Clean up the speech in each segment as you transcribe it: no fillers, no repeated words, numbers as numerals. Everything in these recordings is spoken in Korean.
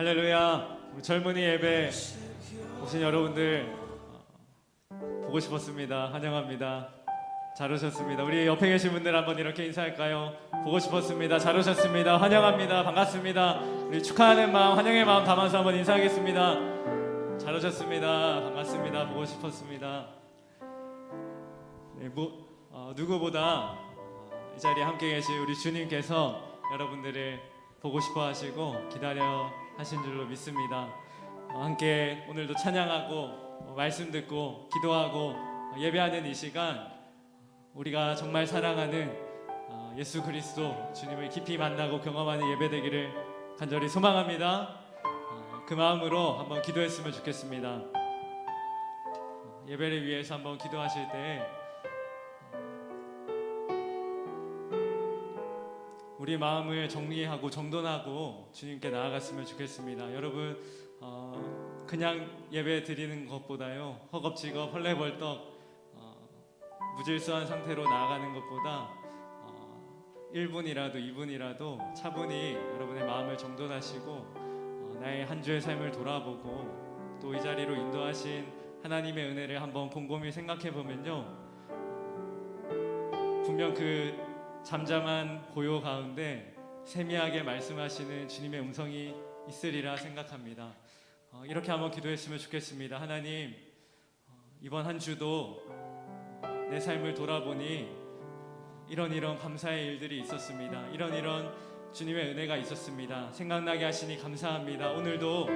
할렐루야. 우리 젊은이 예배 오신 여러분들 보고 싶었습니다. 환영합니다. 잘 오셨습니다. 우리 옆에 계신 분들 한번 이렇게 인사할까요? 보고 싶었습니다. 잘 오셨습니다. 환영합니다. 반갑습니다. 우리 축하하는 마음, 환영의 마음 담아서 한번 인사하겠습니다. 잘 오셨습니다. 반갑습니다. 보고 싶었습니다. 네, 누구보다 이 자리에 함께 계신 우리 주님께서 여러분들을 보고 싶어 하시고 기다려 하신 줄로 믿습니다. 함께 오늘도 찬양하고 말씀 듣고 기도하고 예배하는 이 시간, 우리가 정말 사랑하는 예수 그리스도 주님을 깊이 만나고 경험하는 예배 되기를 간절히 소망합니다. 그 마음으로 한번 기도했으면 좋겠습니다. 예배를 위해서 한번 기도하실 때 우리 마음을 정리하고 정돈하고 주님께 나아갔으면 좋겠습니다. 여러분, 그냥 예배 드리는 것보다요, 허겁지겁 헐레벌떡 무질서한 상태로 나아가는 것보다 1분이라도 2분이라도 차분히 여러분의 마음을 정돈하시고 나의 한 주의 삶을 돌아보고 또 이 자리로 인도하신 하나님의 은혜를 한번 곰곰이 생각해 보면요, 분명 그 잠잠한 고요 가운데 세미하게 말씀하시는 주님의 음성이 있으리라 생각합니다. 이렇게 한번 기도했으면 좋겠습니다. 하나님, 이번 한 주도 내 삶을 돌아보니 이런 감사의 일들이 있었습니다. 이런 주님의 은혜가 있었습니다. 생각나게 하시니 감사합니다. 오늘도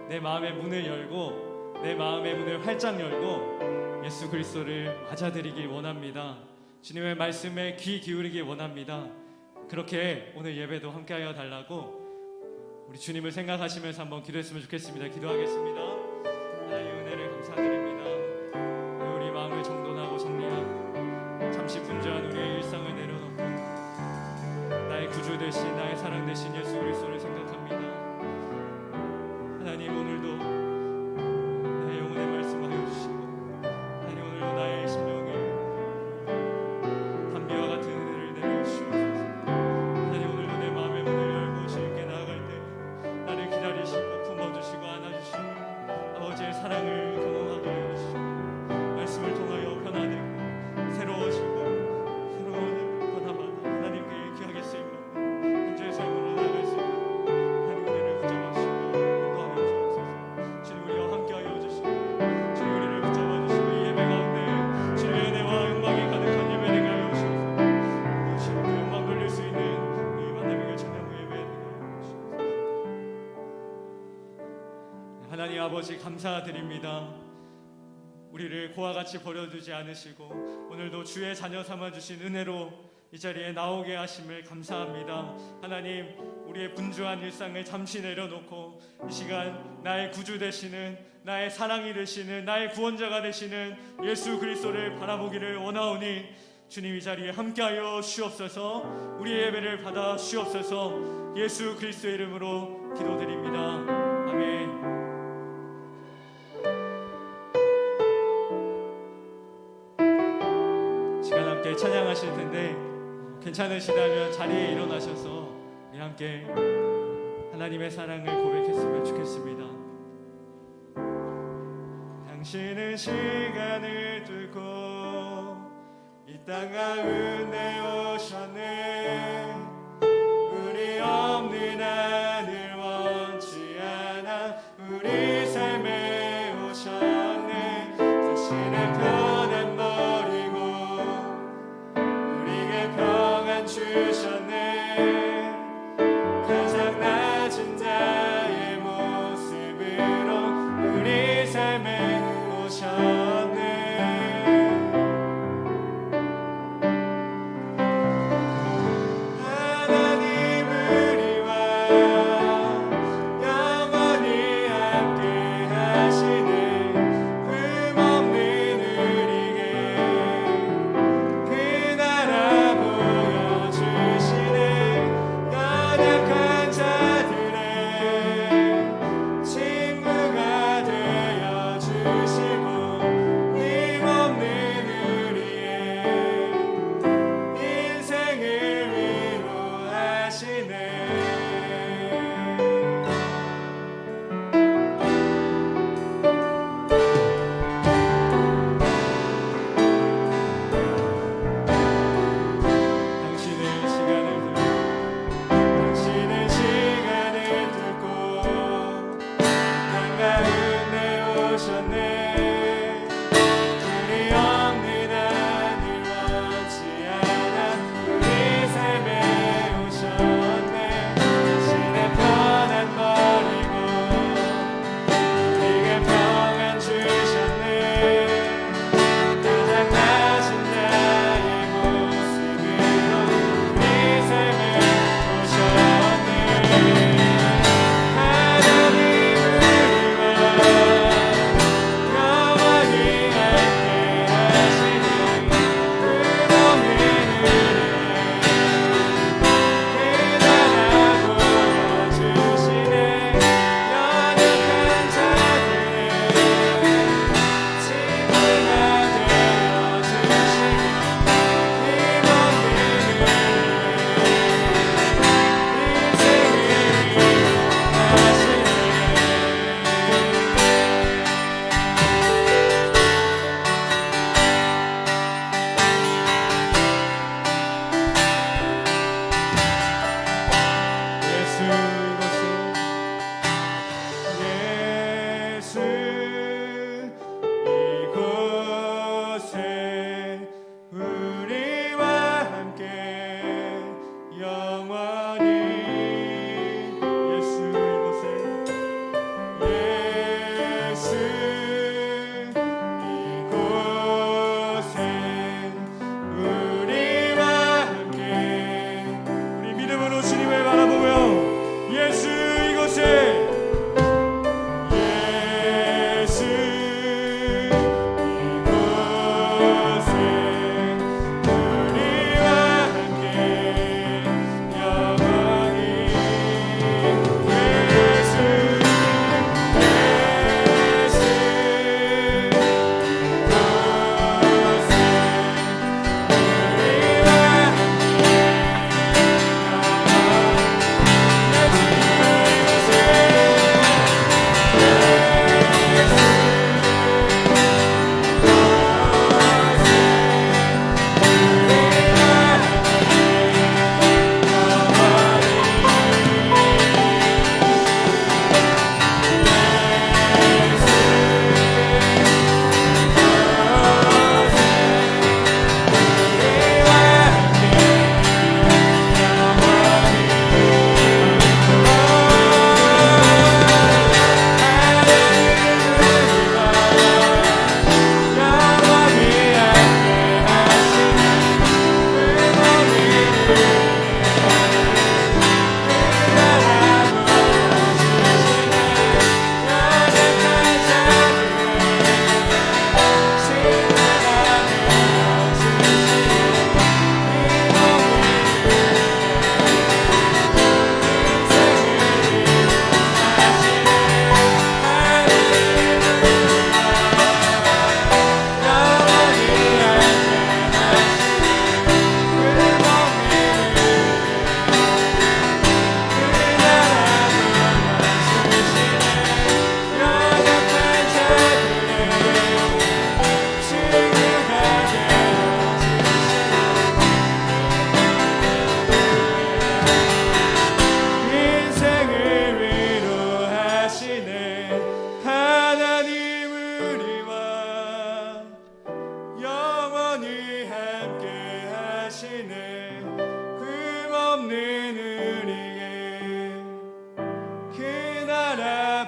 내 마음의 문을 열고 내 마음의 문을 활짝 열고 예수 그리스도를 맞아들이길 원합니다. 주님의 말씀에 귀 기울이길 원합니다. 그렇게 오늘 예배도 함께하여 달라고 우리 주님을 생각하시면서 한번 기도했으면 좋겠습니다. 기도하겠습니다. 하나님의 은혜를 감사드립니다. 우리 마음을 정돈하고 정리하고 잠시 분주한 우리의 일상을 내려놓고 나의 구주 되신, 나의 사랑 되신 예수 그리스도를 생각합니다. 하나님, 오늘도 나의 영혼에 말씀하여 주시고 하나님, 오늘도 나의 심령에 담비와 같은 은혜를 내려주시옵소서. 하나님, 오늘도 내 마음의 문을 열고 주님께 나아갈 때 나를 기다리시고 품어주시고 안아주시고 아버지의 사랑을 경험하게 해주시고 말씀을 통하여 변화되고 새로워지고 새로운 변화마다 하나님께 귀하게 쓰임받는 한 주의 삶으로 나아갈 수 있는 하나님 은혜를 붙잡아주시고 인도하여 주옵소서. 주님, 우리와 함께하여 주시고 주님, 우리를 붙잡아주시고 이 예배 가운데 주님의 은혜와 영광이 가득한 예배 되게 하여 주옵소서. 주님께 영광 돌릴 수 있는 이 만남의 찬양 예배 되게 하여 주옵소서. 하나님 아버지, 감사드립니다. 우리를 고와 같이 버려두지 않으시고 오늘도 주의 자녀 삼아주신 은혜로 이 자리에 나오게 하심을 감사합니다. 하나님, 우리의 분주한 일상을 잠시 내려놓고 이 시간 나의 구주 되시는, 나의 사랑이 되시는, 나의 구원자가 되시는 예수 그리스도를 바라보기를 원하오니 주님, 이 자리에 함께하여 주옵소서. 우리의 예배를 받아 주옵소서. 예수 그리스도의 이름으로 기도드립니다. 아멘. 시간 함께 찬양하실 텐데 괜찮으시다면 자리에 일어나셔서 우리 함께 하나님의 사랑을 고백했으면 좋겠습니다. 당신은 시간을 뚫고 이 땅 가운데 오셨네. 우리 없는 하늘 원치 않아 우리 삶에 오셨네. 당신의 편안 버리고 우리에게 평안 주셨네. 가장 낮은 자의 모습으로 우리 삶에 오셨네.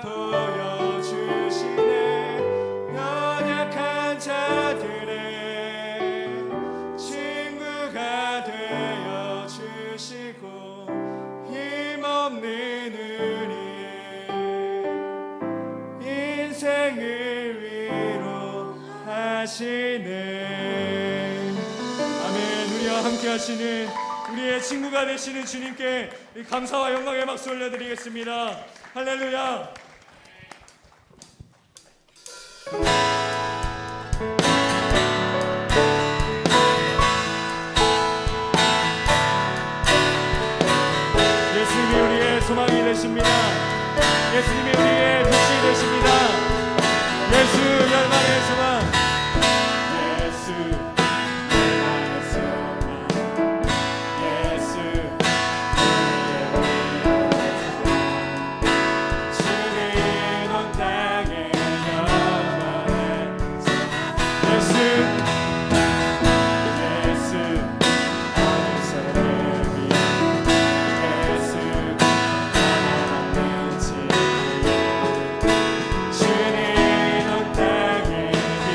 보여주시네. 연약한 자들의 친구가 되어 주시고 힘없는 우리의 인생을 위로하시네. 아멘. 우리와 함께 하시는 우리의 친구가 되시는 주님께 감사와 영광의 박수 올려드리겠습니다. 할렐루야. 예수님이 우리의 소망이 되십니다. 예수님이 우리의 빛이 되십니다. 예수 열방의 소망. 예수 열방의 소망. 예수 우리의 위로자. 주는 온 땅에 영원한 예수 예수 어디서 내미 예수 하나님의 지 주는 온 땅에 빛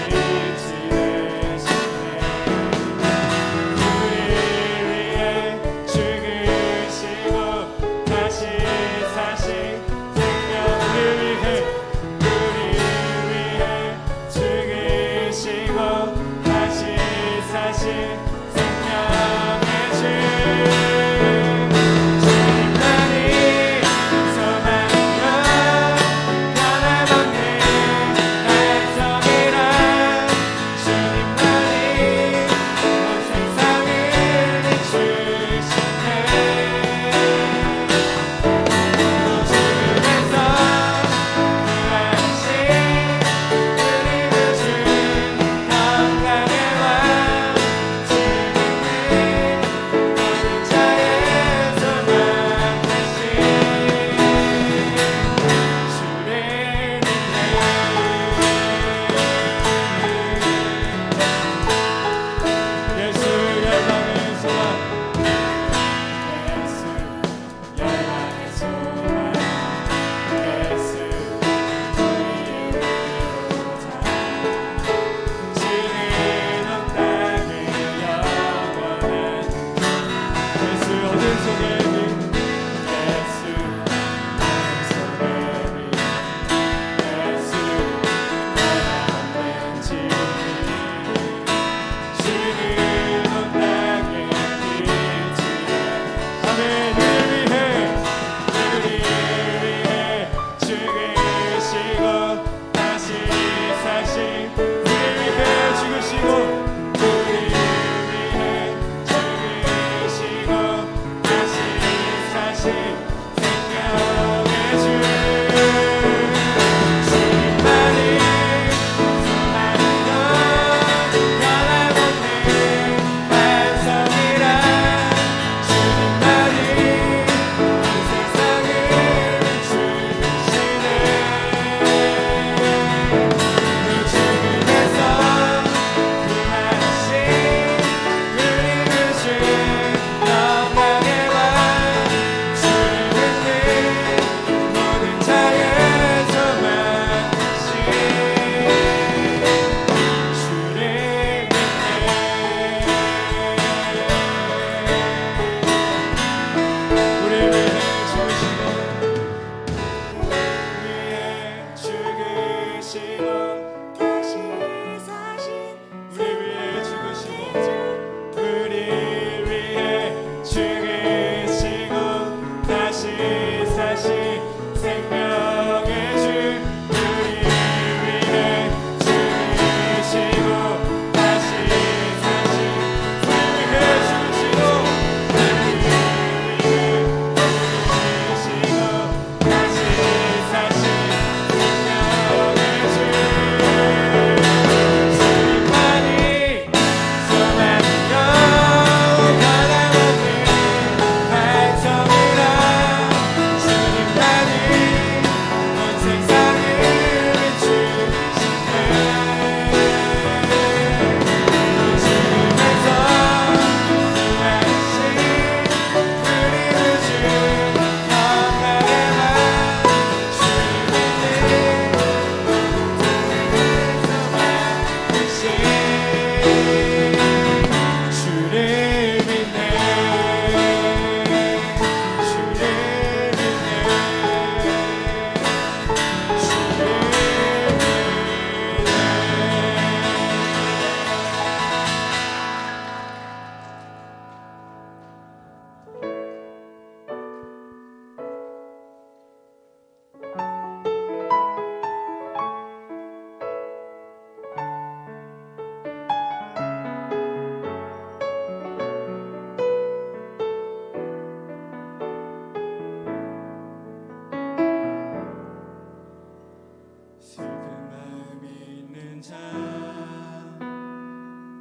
있는 자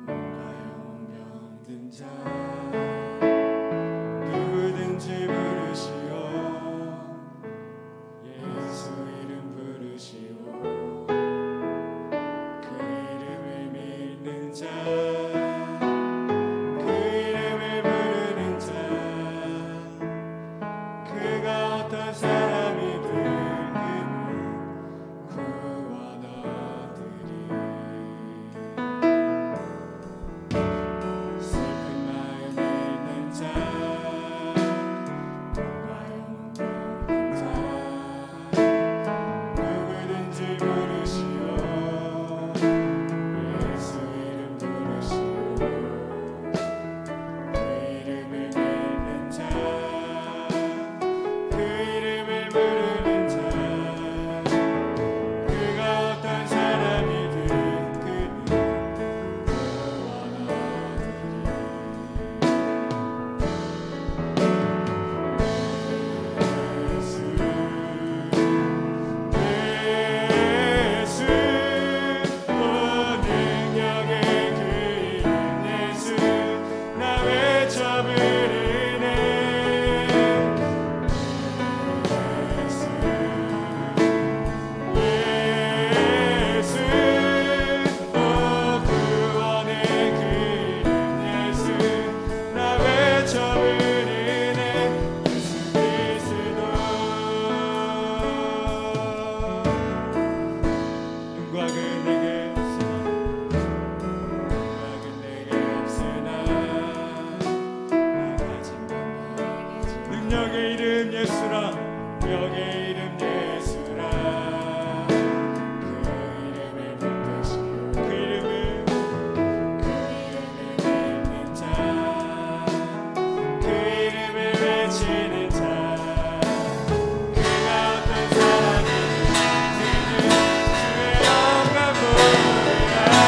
온가요 병든 자 누구든지 부르시오 예수 이름 부르시오 그 이름을 믿는 자 그 이름을 부르는 자 그가 어떤 사람이든 능력의 이름 예수라 능력의 이름 예수라 그 이름을 붙드시오 그 이름을 믿는 자 그 이름을 외치는 자 그가 어떤 사람이든 그는 주의 영광 보리라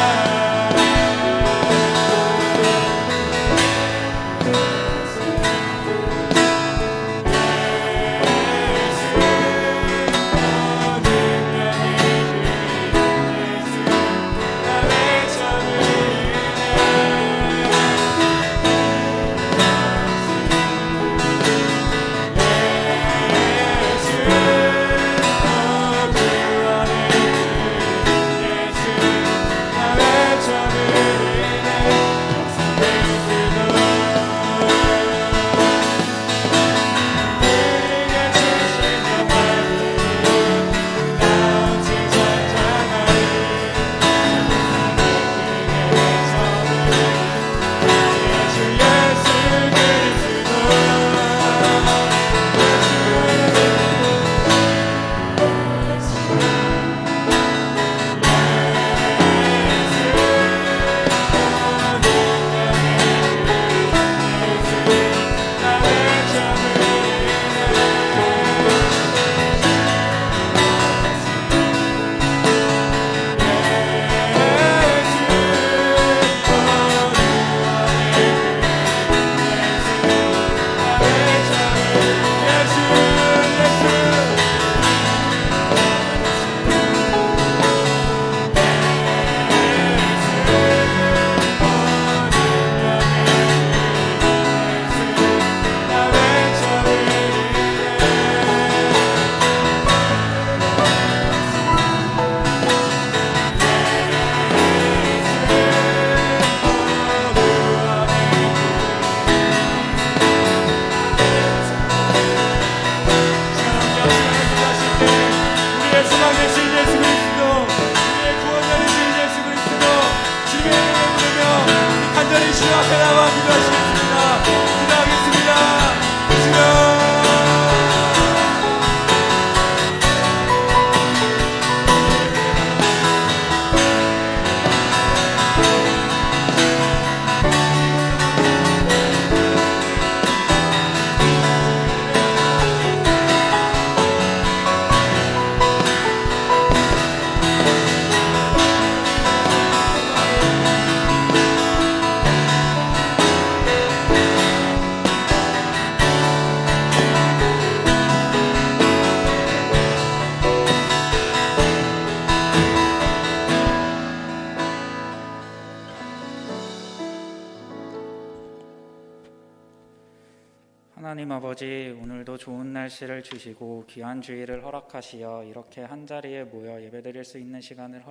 하나님 아버지, 오늘도 좋은 날씨를 주시고 귀한 주일을 허락하시어 이렇게 한자리에 모여 예배드릴 수 있는 시간을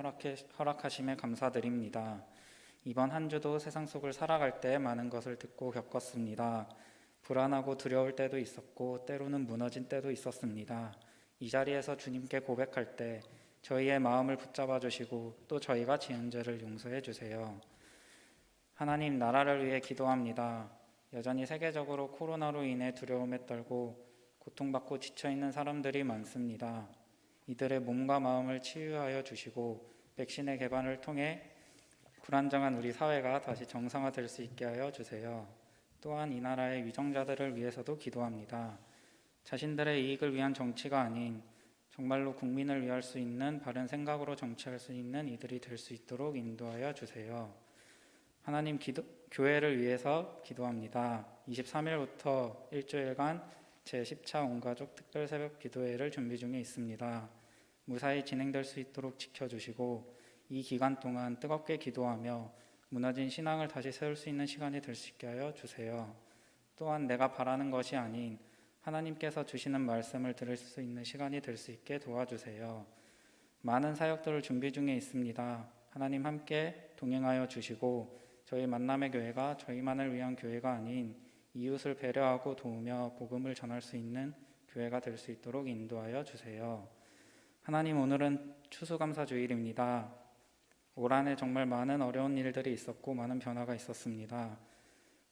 허락하심에 감사드립니다. 이번 한 주도 세상 속을 살아갈 때 많은 것을 듣고 겪었습니다. 불안하고 두려울 때도 있었고 때로는 무너진 때도 있었습니다. 이 자리에서 주님께 고백할 때 저희의 마음을 붙잡아 주시고 또 저희가 지은 죄를 용서해 주세요. 하나님, 나라를 위해 기도합니다. 여전히 세계적으로 코로나로 인해 두려움에 떨고 고통받고 지쳐있는 사람들이 많습니다. 이들의 몸과 마음을 치유하여 주시고 백신의 개발을 통해 불안정한 우리 사회가 다시 정상화될 수 있게 하여 주세요. 또한 이 나라의 위정자들을 위해서도 기도합니다. 자신들의 이익을 위한 정치가 아닌 정말로 국민을 위할 수 있는 바른 생각으로 정치할 수 있는 이들이 될 수 있도록 인도하여 주세요. 하나님, 교회를 위해서 기도합니다. 23일부터 일주일간 제10차 온가족 특별 새벽 기도회를 준비 중에 있습니다. 무사히 진행될 수 있도록 지켜주시고 이 기간 동안 뜨겁게 기도하며 무너진 신앙을 다시 세울 수 있는 시간이 될 수 있게 하여 주세요. 또한 내가 바라는 것이 아닌 하나님께서 주시는 말씀을 들을 수 있는 시간이 될 수 있게 도와주세요. 많은 사역들을 준비 중에 있습니다. 하나님 함께 동행하여 주시고 저희 만남의 교회가 저희만을 위한 교회가 아닌 이웃을 배려하고 도우며 복음을 전할 수 있는 교회가 될 수 있도록 인도하여 주세요. 하나님, 오늘은 추수감사주일입니다. 올 한해 정말 많은 어려운 일들이 있었고 많은 변화가 있었습니다.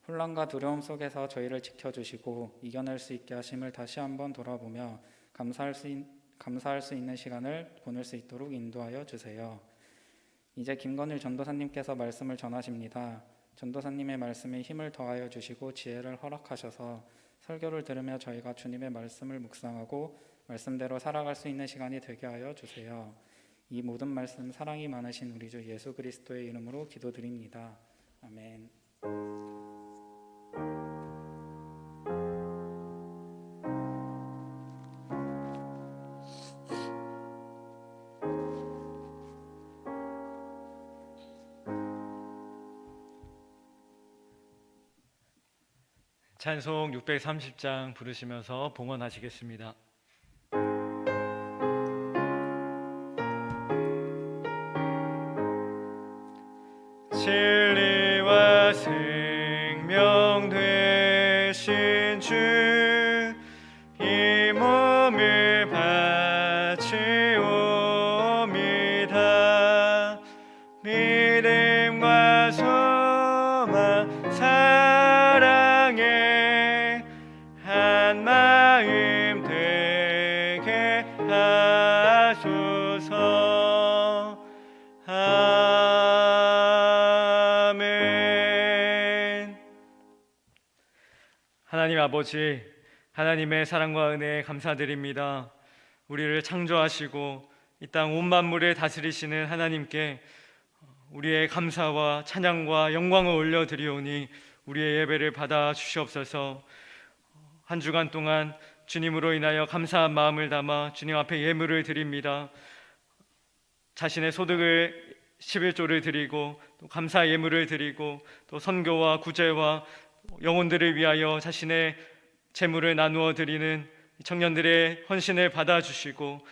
혼란과 두려움 속에서 저희를 지켜주시고 이겨낼 수 있게 하심을 다시 한번 돌아보며 감사할 수 있는 시간을 보낼 수 있도록 인도하여 주세요. 이제 김건일 전도사님께서 말씀을 전하십니다. 전도사님의 말씀에 힘을 더하여 주시고 지혜를 허락하셔서 설교를 들으며 저희가 주님의 말씀을 묵상하고 말씀대로 살아갈 수 있는 시간이 되게 하여 주세요. 이 모든 말씀 사랑이 많으신 우리 주 예수 그리스도의 이름으로 기도드립니다. 아멘. 찬송 630장 부르시면서 봉헌하시겠습니다. 진리와 생명 되신 주, 이 몸을 바치옵니다. 믿음과 소망 사랑에 한 마음 되게 하소서. 아멘. 하나님 아버지, 하나님의 사랑과 은혜에 감사드립니다. 우리를 창조하시고 이 땅 온 만물을 다스리시는 하나님께 우리의 감사와 찬양과 영광을 올려드리오니 우리의 예배를 받아 주시옵소서. 한 주간 동안 주님으로 인하여 감사한 마음을 담아 주님 앞에 예물을 드립니다. 자신의 소득을 11조를 드리고 또 감사 예물을 드리고 또 선교와 구제와 영혼들을 위하여 자신의 재물을 나누어 드리는 청년들의 헌신을 받아주시고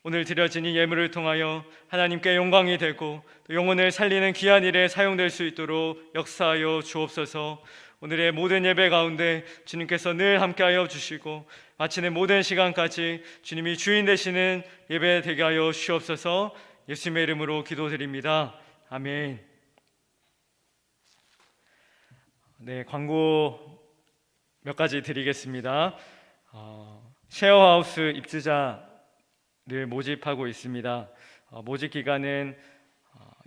오늘 드려진 이 예물을 통하여 하나님께 영광이 되고 또 영혼을 살리는 귀한 일에 사용될 수 있도록 역사하여 주옵소서. 오늘의 모든 예배 가운데 주님께서 늘 함께하여 주시고 마치는 모든 시간까지 주님이 주인 되시는 예배 되게 하여 주옵소서. 예수님의 이름으로 기도드립니다. 아멘. 네, 광고 몇 가지 드리겠습니다. 쉐어하우스 입주자를 모집하고 있습니다. 모집 기간은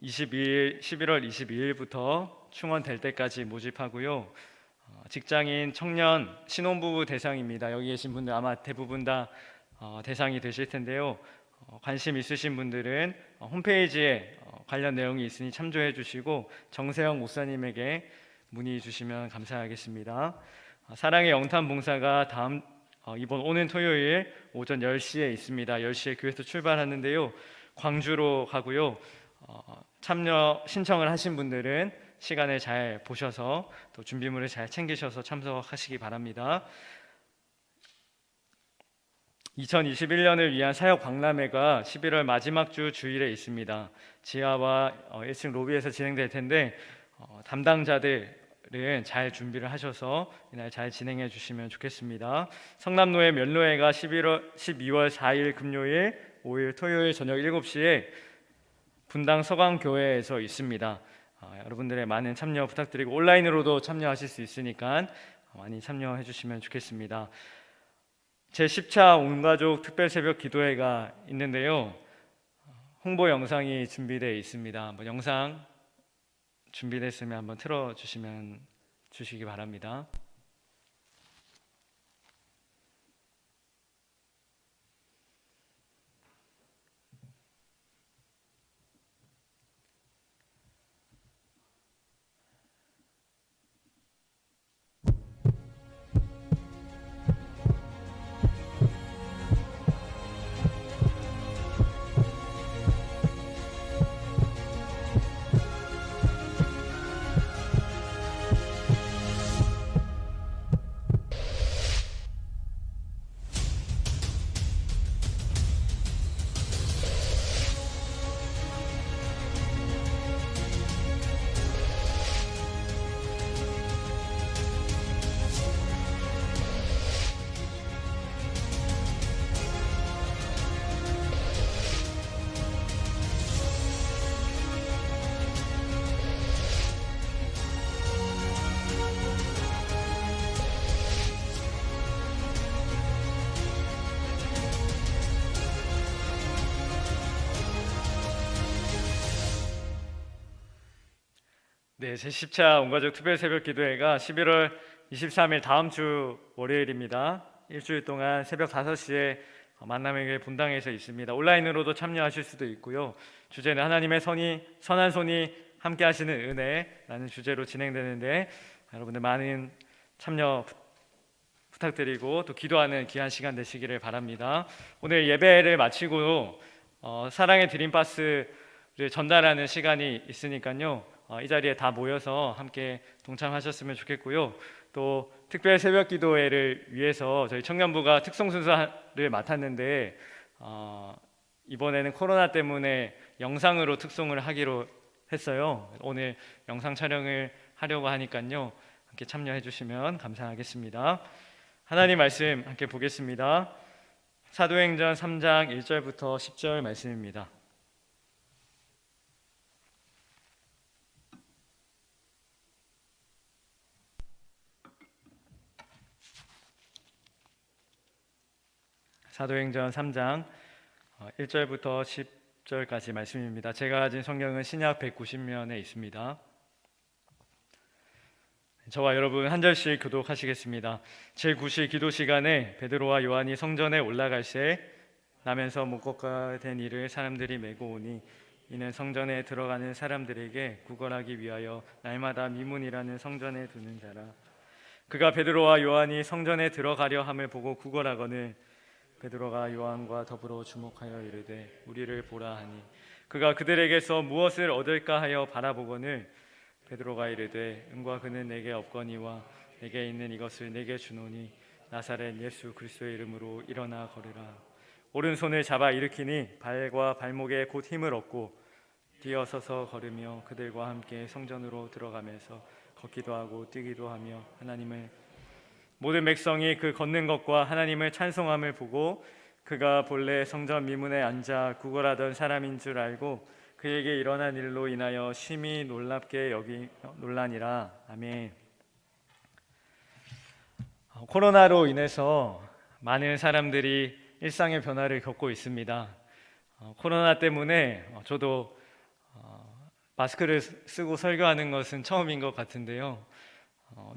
11월 22일부터 충원될 때까지 모집하고요. 직장인, 청년, 신혼부부 대상입니다. 여기 계신 분들 아마 대부분 다 대상이 되실 텐데요. 관심 있으신 분들은 홈페이지에 관련 내용이 있으니 참조해 주시고 정세영 목사님에게 문의 주시면 감사하겠습니다. 사랑의 영탄 봉사가 이번 오는 토요일 오전 10시에 있습니다. 10시에 교회에서 출발하는데요. 광주로 가고요. 참여 신청을 하신 분들은 시간을 잘 보셔서 또 준비물을 잘 챙기셔서 참석하시기 바랍니다. 2021년을 위한 사역 박람회가 11월 마지막 주 주일에 있습니다. 지하와 1층 로비에서 진행될 텐데 담당자들은 잘 준비를 하셔서 이날 잘 진행해 주시면 좋겠습니다. 성남노회 면로회가 12월 4일 금요일, 5일 토요일 저녁 7시에 분당 서강교회에서 있습니다. 여러분들의 많은 참여 부탁드리고 온라인으로도 참여하실 수 있으니까 많이 참여해 주시면 좋겠습니다. 제10차 온가족 특별새벽 기도회가 있는데요. 홍보 영상이 준비되어 있습니다. 한번 영상 준비됐으면 한번 주시기 바랍니다. 네, 제10차 온가족 특별새벽 기도회가 11월 23일 다음 주 월요일입니다. 일주일 동안 새벽 5시에 만남의 본당에서 있습니다. 온라인으로도 참여하실 수도 있고요. 주제는 하나님의 선한 손이 함께 하시는 은혜라는 주제로 진행되는데 여러분들 많은 참여 부탁드리고 또 기도하는 귀한 시간 되시기를 바랍니다. 오늘 예배를 마치고 사랑의 드림박스를 전달하는 시간이 있으니까요. 이 자리에 다 모여서 함께 동참하셨으면 좋겠고요. 또 특별 새벽 기도회를 위해서 저희 청년부가 특송 순서를 맡았는데 이번에는 코로나 때문에 영상으로 특송을 하기로 했어요. 오늘 영상 촬영을 하려고 하니까요. 함께 참여해 주시면 감사하겠습니다. 하나님 말씀 함께 보겠습니다. 사도행전 3장 1절부터 10절 말씀입니다. 사도행전 3장 1절부터 10절까지 말씀입니다. 제가 가진 성경은 신약 190면에 있습니다. 저와 여러분 한 절씩 교독하시겠습니다. 제9시 기도 시간에 베드로와 요한이 성전에 올라갈새 나면서 목것과 된 이를 사람들이 메고 오니 이는 성전에 들어가는 사람들에게 구걸하기 위하여 날마다 미문이라는 성전에 두는 자라. 그가 베드로와 요한이 성전에 들어가려 함을 보고 구걸하거늘 베드로가 요한과 더불어 주목하여 이르되 우리를 보라 하니 그가 그들에게서 무엇을 얻을까 하여 바라보거늘 베드로가 이르되 은과 금은 내게 없거니와 내게 있는 이것을 내게 주노니 나사렛 예수 그리스도의 이름으로 일어나 걸으라. 오른손을 잡아 일으키니 발과 발목에 곧 힘을 얻고 뛰어서서 걸으며 그들과 함께 성전으로 들어가면서 걷기도 하고 뛰기도 하며 하나님을 모든 백성이 그 걷는 것과 하나님을 찬송함을 보고 그가 본래 성전 미문에 앉아 구걸하던 사람인 줄 알고 그에게 일어난 일로 인하여 심히 놀랍게 놀라니라. 아멘. 코로나로 인해서 많은 사람들이 일상의 변화를 겪고 있습니다. 코로나 때문에 저도 마스크를 쓰고 설교하는 것은 처음인 것 같은데요.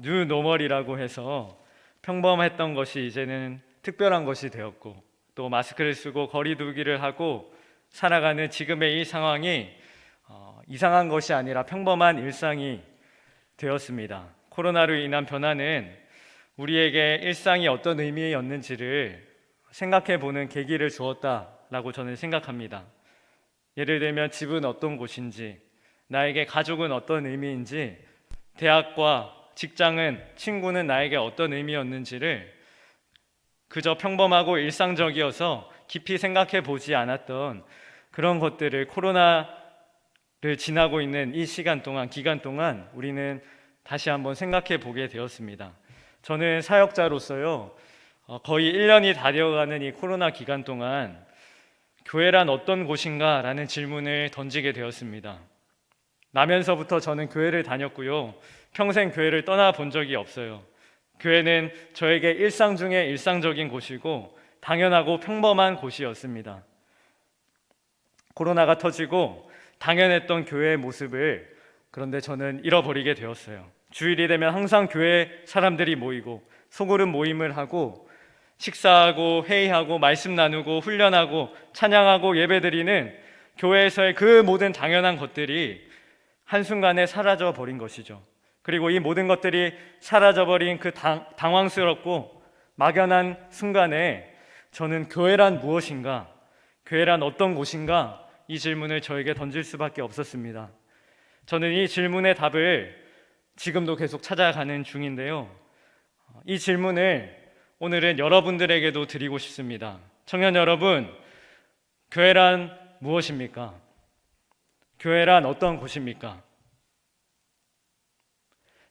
뉴 노멀이라고 해서 평범했던 것이 이제는 특별한 것이 되었고 또 마스크를 쓰고 거리 두기를 하고 살아가는 지금의 이 상황이 이상한 것이 아니라 평범한 일상이 되었습니다. 코로나로 인한 변화는 우리에게 일상이 어떤 의미였는지를 생각해 보는 계기를 주었다라고 저는 생각합니다. 예를 들면 집은 어떤 곳인지, 나에게 가족은 어떤 의미인지, 대학과 직장은, 친구는 나에게 어떤 의미였는지를 그저 평범하고 일상적이어서 깊이 생각해 보지 않았던 그런 것들을 코로나를 지나고 있는 이 기간 동안 우리는 다시 한번 생각해 보게 되었습니다. 저는 사역자로서요, 거의 1년이 다 되어가는 이 코로나 기간 동안 교회란 어떤 곳인가 라는 질문을 던지게 되었습니다. 나면서부터 저는 교회를 다녔고요, 평생 교회를 떠나본 적이 없어요. 교회는 저에게 일상 중에 일상적인 곳이고 당연하고 평범한 곳이었습니다. 코로나가 터지고 당연했던 교회의 모습을 그런데 저는 잃어버리게 되었어요. 주일이 되면 항상 교회 사람들이 모이고 소그룹 모임을 하고 식사하고 회의하고 말씀 나누고 훈련하고 찬양하고 예배드리는 교회에서의 그 모든 당연한 것들이 한순간에 사라져 버린 것이죠. 그리고 이 모든 것들이 사라져버린 그 당황스럽고 막연한 순간에 저는 교회란 무엇인가, 교회란 어떤 곳인가, 이 질문을 저에게 던질 수밖에 없었습니다. 저는 이 질문의 답을 지금도 계속 찾아가는 중인데요, 이 질문을 오늘은 여러분들에게도 드리고 싶습니다. 청년 여러분, 교회란 무엇입니까? 교회란 어떤 곳입니까?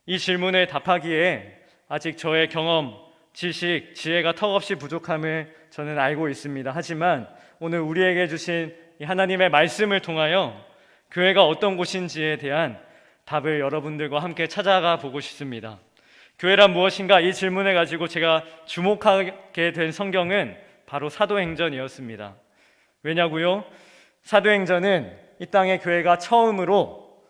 이 질문에 답하기에 아직 저의 경험, 지식, 지혜가 턱없이 부족함을 저는 알고 있습니다. 하지만 오늘 우리에게 주신 이 하나님의 말씀을 통하여 교회가 어떤 곳인지에 대한 답을 여러분들과 함께 찾아가 보고 싶습니다. 교회란 무엇인가, 이 질문을 가지고 제가 주목하게 된 성경은 바로 사도행전이었습니다. 왜냐고요? 사도행전은 이 땅의 교회가 처음으로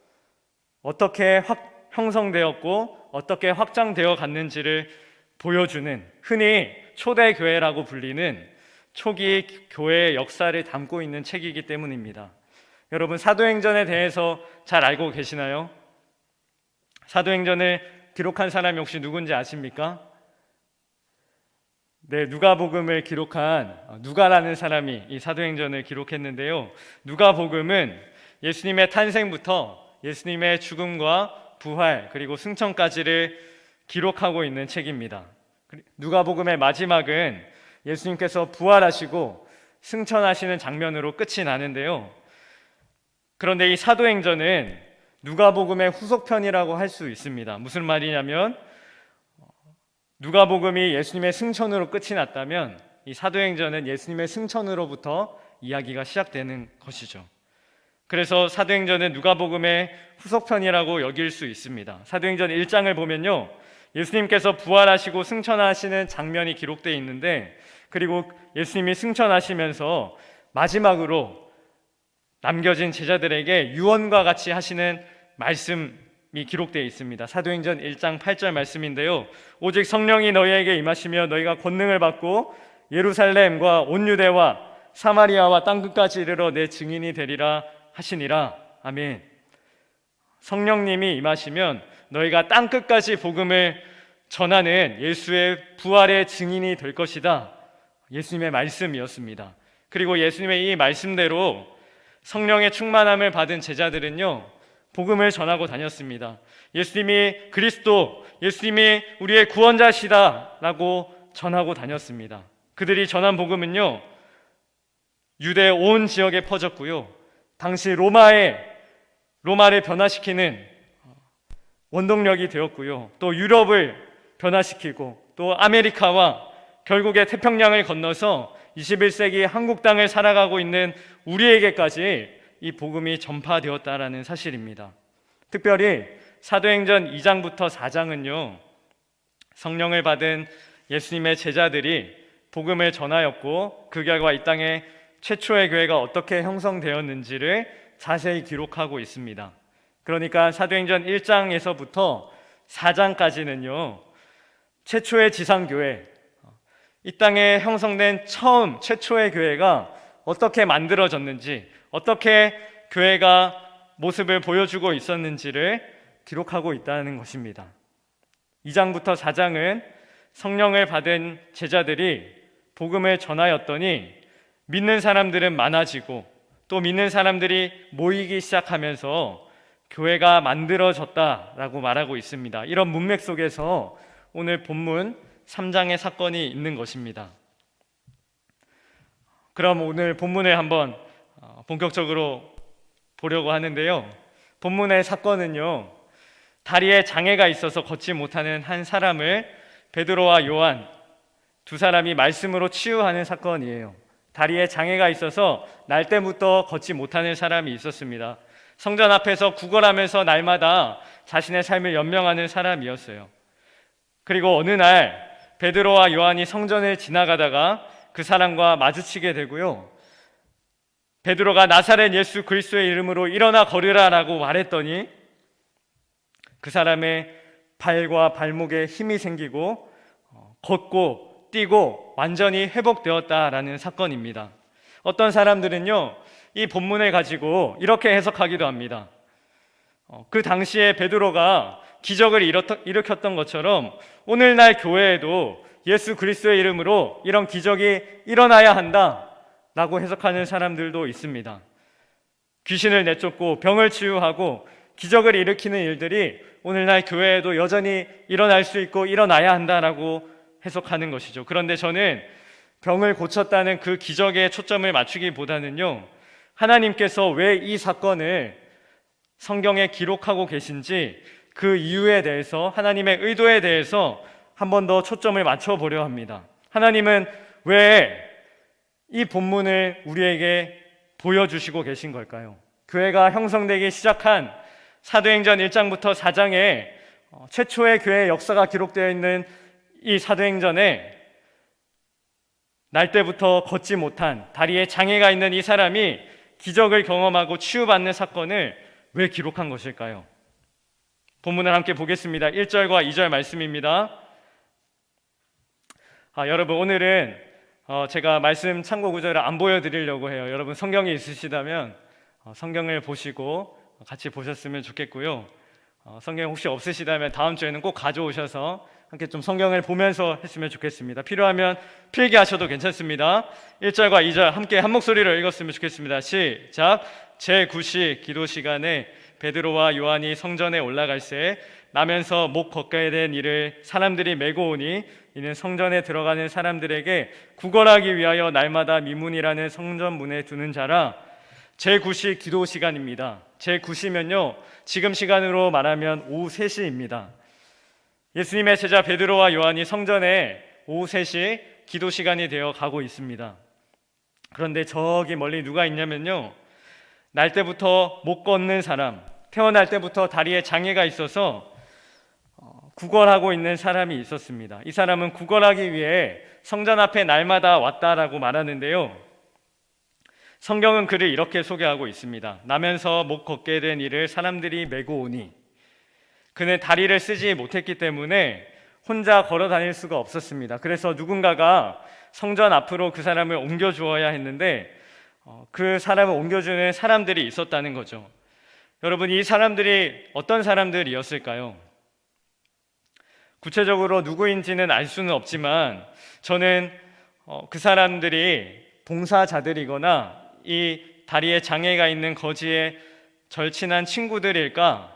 어떻게 형성되었고 어떻게 확장되어 갔는지를 보여주는, 흔히 초대교회라고 불리는 초기 교회의 역사를 담고 있는 책이기 때문입니다. 여러분, 사도행전에 대해서 잘 알고 계시나요? 사도행전을 기록한 사람이 혹시 누군지 아십니까? 네, 누가복음을 기록한 누가라는 사람이 이 사도행전을 기록했는데요, 누가복음은 예수님의 탄생부터 예수님의 죽음과 부활 그리고 승천까지를 기록하고 있는 책입니다. 누가복음의 마지막은 예수님께서 부활하시고 승천하시는 장면으로 끝이 나는데요, 그런데 이 사도행전은 누가복음의 후속편이라고 할 수 있습니다. 무슨 말이냐면, 누가복음이 예수님의 승천으로 끝이 났다면 이 사도행전은 예수님의 승천으로부터 이야기가 시작되는 것이죠. 그래서 사도행전은 누가복음의 후속편이라고 여길 수 있습니다. 사도행전 1장을 보면요, 예수님께서 부활하시고 승천하시는 장면이 기록되어 있는데, 그리고 예수님이 승천하시면서 마지막으로 남겨진 제자들에게 유언과 같이 하시는 말씀이 기록되어 있습니다. 사도행전 1장 8절 말씀인데요, 오직 성령이 너희에게 임하시며 너희가 권능을 받고 예루살렘과 온 유대와 사마리아와 땅끝까지 이르러 내 증인이 되리라 하시니라. 아멘. 성령님이 임하시면 너희가 땅끝까지 복음을 전하는 예수의 부활의 증인이 될 것이다. 예수님의 말씀이었습니다. 그리고 예수님의 이 말씀대로 성령의 충만함을 받은 제자들은요, 복음을 전하고 다녔습니다. 예수님이 그리스도, 예수님이 우리의 구원자시다 라고 전하고 다녔습니다. 그들이 전한 복음은요, 유대 온 지역에 퍼졌고요, 당시 로마를 변화시키는 원동력이 되었고요, 또 유럽을 변화시키고 또 아메리카와 결국에 태평양을 건너서 21세기 한국 땅을 살아가고 있는 우리에게까지 이 복음이 전파되었다라는 사실입니다. 특별히 사도행전 2장부터 4장은요, 성령을 받은 예수님의 제자들이 복음을 전하였고 그 결과 이 땅에 최초의 교회가 어떻게 형성되었는지를 자세히 기록하고 있습니다. 그러니까 사도행전 1장에서부터 4장까지는요, 최초의 지상교회, 이 땅에 형성된 최초의 교회가 어떻게 만들어졌는지, 어떻게 교회가 모습을 보여주고 있었는지를 기록하고 있다는 것입니다. 2장부터 4장은 성령을 받은 제자들이 복음을 전하였더니 믿는 사람들은 많아지고 또 믿는 사람들이 모이기 시작하면서 교회가 만들어졌다라고 말하고 있습니다. 이런 문맥 속에서 오늘 본문 3장의 사건이 있는 것입니다. 그럼 오늘 본문을 한번 본격적으로 보려고 하는데요. 본문의 사건은요, 다리에 장애가 있어서 걷지 못하는 한 사람을 베드로와 요한 두 사람이 말씀으로 치유하는 사건이에요. 다리에 장애가 있어서 날 때부터 걷지 못하는 사람이 있었습니다. 성전 앞에서 구걸하면서 날마다 자신의 삶을 연명하는 사람이었어요. 그리고 어느 날 베드로와 요한이 성전을 지나가다가 그 사람과 마주치게 되고요. 베드로가 나사렛 예수 그리스도의 이름으로 일어나 걸으라라고 말했더니 그 사람의 발과 발목에 힘이 생기고 걷고 뛰고 완전히 회복되었다라는 사건입니다. 어떤 사람들은요, 이 본문을 가지고 이렇게 해석하기도 합니다. 그 당시에 베드로가 기적을 일으켰던 것처럼 오늘날 교회에도 예수 그리스도의 이름으로 이런 기적이 일어나야 한다라고 해석하는 사람들도 있습니다. 귀신을 내쫓고 병을 치유하고 기적을 일으키는 일들이 오늘날 교회에도 여전히 일어날 수 있고 일어나야 한다라고 해석하는 것이죠. 그런데 저는 병을 고쳤다는 그 기적에 초점을 맞추기보다는요, 하나님께서 왜 이 사건을 성경에 기록하고 계신지 그 이유에 대해서, 하나님의 의도에 대해서 한 번 더 초점을 맞춰보려 합니다. 하나님은 왜 이 본문을 우리에게 보여주시고 계신 걸까요? 교회가 형성되기 시작한 사도행전 1장부터 4장에 최초의 교회의 역사가 기록되어 있는 이 사도행전에 날 때부터 걷지 못한 다리에 장애가 있는 이 사람이 기적을 경험하고 치유받는 사건을 왜 기록한 것일까요? 본문을 함께 보겠습니다. 1절과 2절 말씀입니다. 여러분, 오늘은 제가 말씀 참고 구절을 안 보여드리려고 해요. 여러분 성경이 있으시다면 성경을 보시고 같이 보셨으면 좋겠고요. 성경 혹시 없으시다면 다음 주에는 꼭 가져오셔서 함께 좀 성경을 보면서 했으면 좋겠습니다. 필요하면 필기하셔도 괜찮습니다. 1절과 2절 함께 한 목소리로 읽었으면 좋겠습니다. 시작. 제9시 기도 시간에 베드로와 요한이 성전에 올라갈새 나면서 목 걷게 된 이를 사람들이 메고 오니 이는 성전에 들어가는 사람들에게 구걸하기 위하여 날마다 미문이라는 성전 문에 두는 자라. 제9시 기도 시간입니다. 제9시면요, 지금 시간으로 말하면 오후 3시입니다. 예수님의 제자 베드로와 요한이 성전에 오후 3시 기도 시간이 되어 가고 있습니다. 그런데 저기 멀리 누가 있냐면요, 날 때부터 못 걷는 사람, 태어날 때부터 다리에 장애가 있어서 구걸하고 있는 사람이 있었습니다. 이 사람은 구걸하기 위해 성전 앞에 날마다 왔다라고 말하는데요, 성경은 그를 이렇게 소개하고 있습니다. 나면서 못 걷게 된 이를 사람들이 메고 오니, 그는 다리를 쓰지 못했기 때문에 혼자 걸어 다닐 수가 없었습니다. 그래서 누군가가 성전 앞으로 그 사람을 옮겨 주어야 했는데 그 사람을 옮겨주는 사람들이 있었다는 거죠. 여러분, 이 사람들이 어떤 사람들이었을까요? 구체적으로 누구인지는 알 수는 없지만 저는 그 사람들이 봉사자들이거나 이 다리에 장애가 있는 거지의 절친한 친구들일까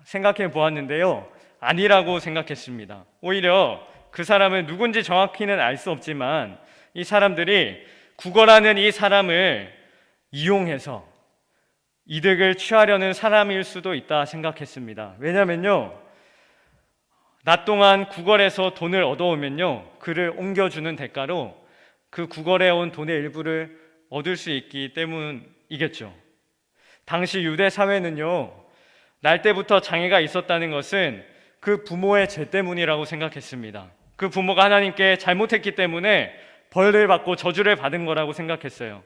생각해 보았는데요, 아니라고 생각했습니다. 오히려 그 사람은 누군지 정확히는 알 수 없지만 이 사람들이 구걸하는 이 사람을 이용해서 이득을 취하려는 사람일 수도 있다 생각했습니다. 왜냐면요, 낮 동안 구걸해서 돈을 얻어오면요, 그를 옮겨주는 대가로 그 구걸해 온 돈의 일부를 얻을 수 있기 때문이겠죠. 당시 유대 사회는요, 날 때부터 장애가 있었다는 것은 그 부모의 죄 때문이라고 생각했습니다. 그 부모가 하나님께 잘못했기 때문에 벌을 받고 저주를 받은 거라고 생각했어요.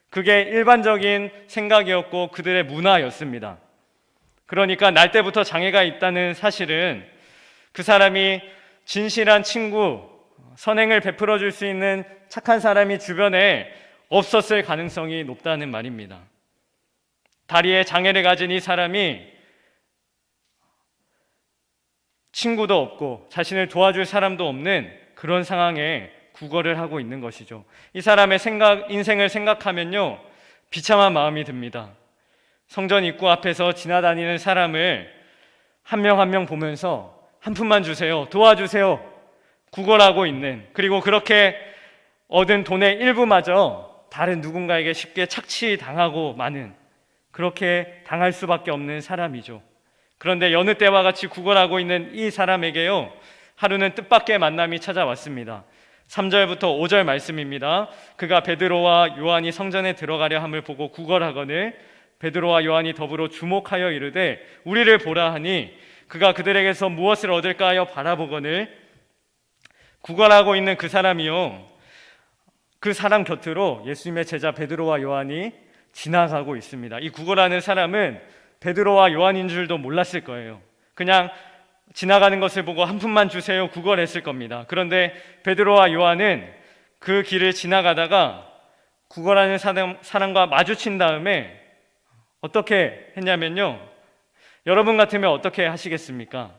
그게 일반적인 생각이었고 그들의 문화였습니다. 그러니까 날 때부터 장애가 있다는 사실은 그 사람이 진실한 친구, 선행을 베풀어 줄 수 있는 착한 사람이 주변에 없었을 가능성이 높다는 말입니다. 다리에 장애를 가진 이 사람이 친구도 없고 자신을 도와줄 사람도 없는 그런 상황에 구걸을 하고 있는 것이죠. 이 사람의 인생을 생각하면요, 비참한 마음이 듭니다. 성전 입구 앞에서 지나다니는 사람을 한 명 한 명 보면서 한 푼만 주세요, 도와주세요, 구걸하고 있는, 그리고 그렇게 얻은 돈의 일부마저 다른 누군가에게 쉽게 착취당하고 마는, 그렇게 당할 수밖에 없는 사람이죠. 그런데 여느 때와 같이 구걸하고 있는 이 사람에게요, 하루는 뜻밖의 만남이 찾아왔습니다. 3절부터 5절 말씀입니다. 그가 베드로와 요한이 성전에 들어가려 함을 보고 구걸하거늘 베드로와 요한이 더불어 주목하여 이르되 우리를 보라 하니 그가 그들에게서 무엇을 얻을까 하여 바라보거늘 구걸하고 있는 그 사람이요, 그 사람 곁으로 예수님의 제자 베드로와 요한이 지나가고 있습니다. 이 구걸하는 사람은 베드로와 요한인 줄도 몰랐을 거예요. 그냥 지나가는 것을 보고 한 푼만 주세요 구걸했을 겁니다. 그런데 베드로와 요한은 그 길을 지나가다가 구걸하는 사람과 마주친 다음에 어떻게 했냐면요, 여러분 같으면 어떻게 하시겠습니까?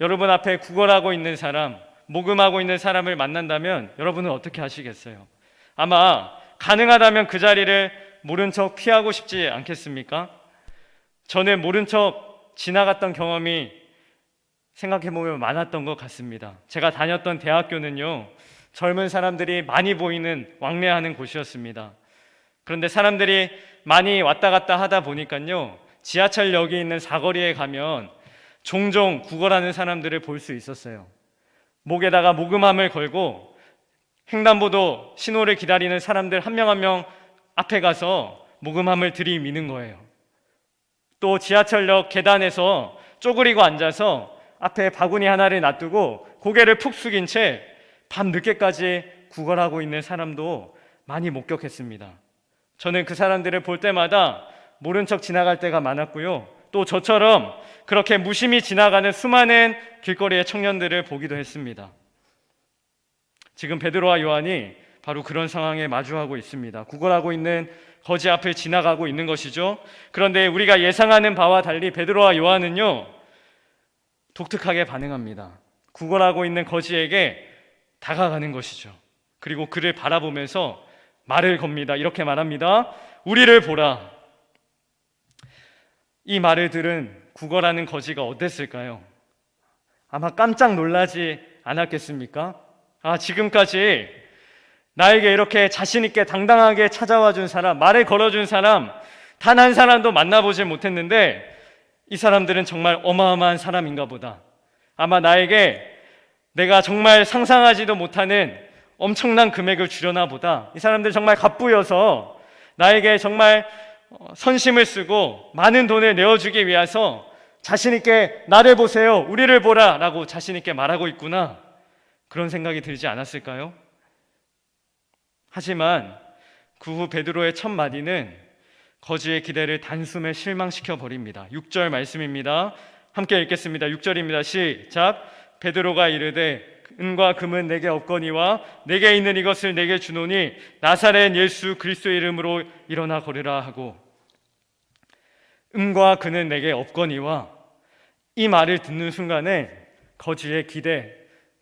여러분 앞에 구걸하고 있는 사람, 모금하고 있는 사람을 만난다면 여러분은 어떻게 하시겠어요? 아마 가능하다면 그 자리를 모른 척 피하고 싶지 않겠습니까? 저는 모른 척 지나갔던 경험이 생각해보면 많았던 것 같습니다. 제가 다녔던 대학교는요, 젊은 사람들이 많이 보이는 왕래하는 곳이었습니다. 그런데 사람들이 많이 왔다 갔다 하다 보니까요, 지하철역에 있는 사거리에 가면 종종 구걸하는 사람들을 볼 수 있었어요. 목에다가 모금함을 걸고 횡단보도 신호를 기다리는 사람들 한 명 한 명 앞에 가서 모금함을 들이미는 거예요. 또 지하철역 계단에서 쪼그리고 앉아서 앞에 바구니 하나를 놔두고 고개를 푹 숙인 채 밤 늦게까지 구걸하고 있는 사람도 많이 목격했습니다. 저는 그 사람들을 볼 때마다 모른 척 지나갈 때가 많았고요, 또 저처럼 그렇게 무심히 지나가는 수많은 길거리의 청년들을 보기도 했습니다. 지금 베드로와 요한이 바로 그런 상황에 마주하고 있습니다. 구걸하고 있는 거지 앞을 지나가고 있는 것이죠. 그런데 우리가 예상하는 바와 달리 베드로와 요한은요, 독특하게 반응합니다. 구걸하고 있는 거지에게 다가가는 것이죠. 그리고 그를 바라보면서 말을 겁니다. 이렇게 말합니다. 우리를 보라. 이 말을 들은 구걸하는 거지가 어땠을까요? 아마 깜짝 놀라지 않았겠습니까? 지금까지 나에게 이렇게 자신 있게 당당하게 찾아와 준 사람, 말을 걸어준 사람 단 한 사람도 만나보지 못했는데 이 사람들은 정말 어마어마한 사람인가 보다. 아마 나에게 내가 정말 상상하지도 못하는 엄청난 금액을 주려나 보다. 이 사람들 정말 갑부여서 나에게 정말 선심을 쓰고 많은 돈을 내어주기 위해서 자신 있게 나를 보세요, 우리를 보라 라고 자신 있게 말하고 있구나, 그런 생각이 들지 않았을까요? 하지만 그 후 베드로의 첫 마디는 거지의 기대를 단숨에 실망시켜 버립니다. 6절 말씀입니다. 함께 읽겠습니다. 6절입니다. 시작. 베드로가 이르되 은과 금은 내게 없거니와 내게 있는 이것을 내게 주노니 나사렛 예수 그리스도의 이름으로 일어나 걸으라 하고, 은과 금은 내게 없거니와, 이 말을 듣는 순간에 거지의 기대,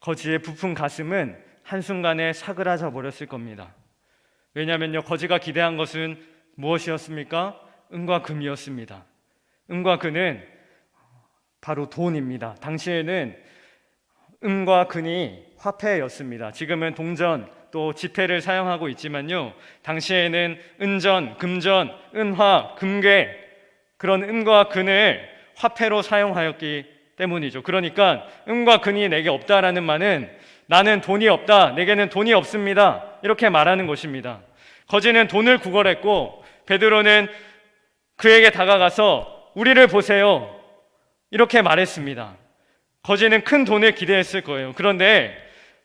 거지의 부푼 가슴은 한순간에 사그라져 버렸을 겁니다. 왜냐하면요, 거지가 기대한 것은 무엇이었습니까? 은과 금이었습니다. 은과 금은 바로 돈입니다. 당시에는 은과 금이 화폐였습니다. 지금은 동전 또 지폐를 사용하고 있지만요, 당시에는 은전, 금전, 은화, 금괴, 그런 은과 금을 화폐로 사용하였기 때문이죠. 그러니까 은과 금이 내게 없다라는 말은 나는 돈이 없다, 내게는 돈이 없습니다, 이렇게 말하는 것입니다. 거지는 돈을 구걸했고 베드로는 그에게 다가가서 우리를 보세요, 이렇게 말했습니다. 거지는 큰 돈을 기대했을 거예요. 그런데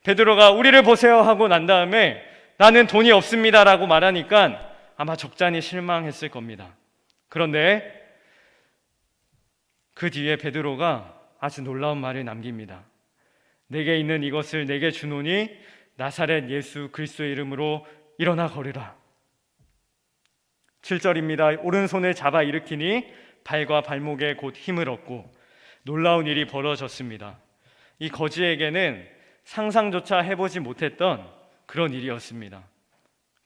베드로가 우리를 보세요 하고 난 다음에 나는 돈이 없습니다 라고 말하니까 아마 적잖이 실망했을 겁니다. 그런데 그 뒤에 베드로가 아주 놀라운 말을 남깁니다. 내게 있는 이것을 내게 주노니 나사렛 예수 그리스도의 이름으로 일어나 걸으라. 7절입니다. 오른손을 잡아 일으키니 발과 발목에 곧 힘을 얻고 놀라운 일이 벌어졌습니다. 이 거지에게는 상상조차 해보지 못했던 그런 일이었습니다.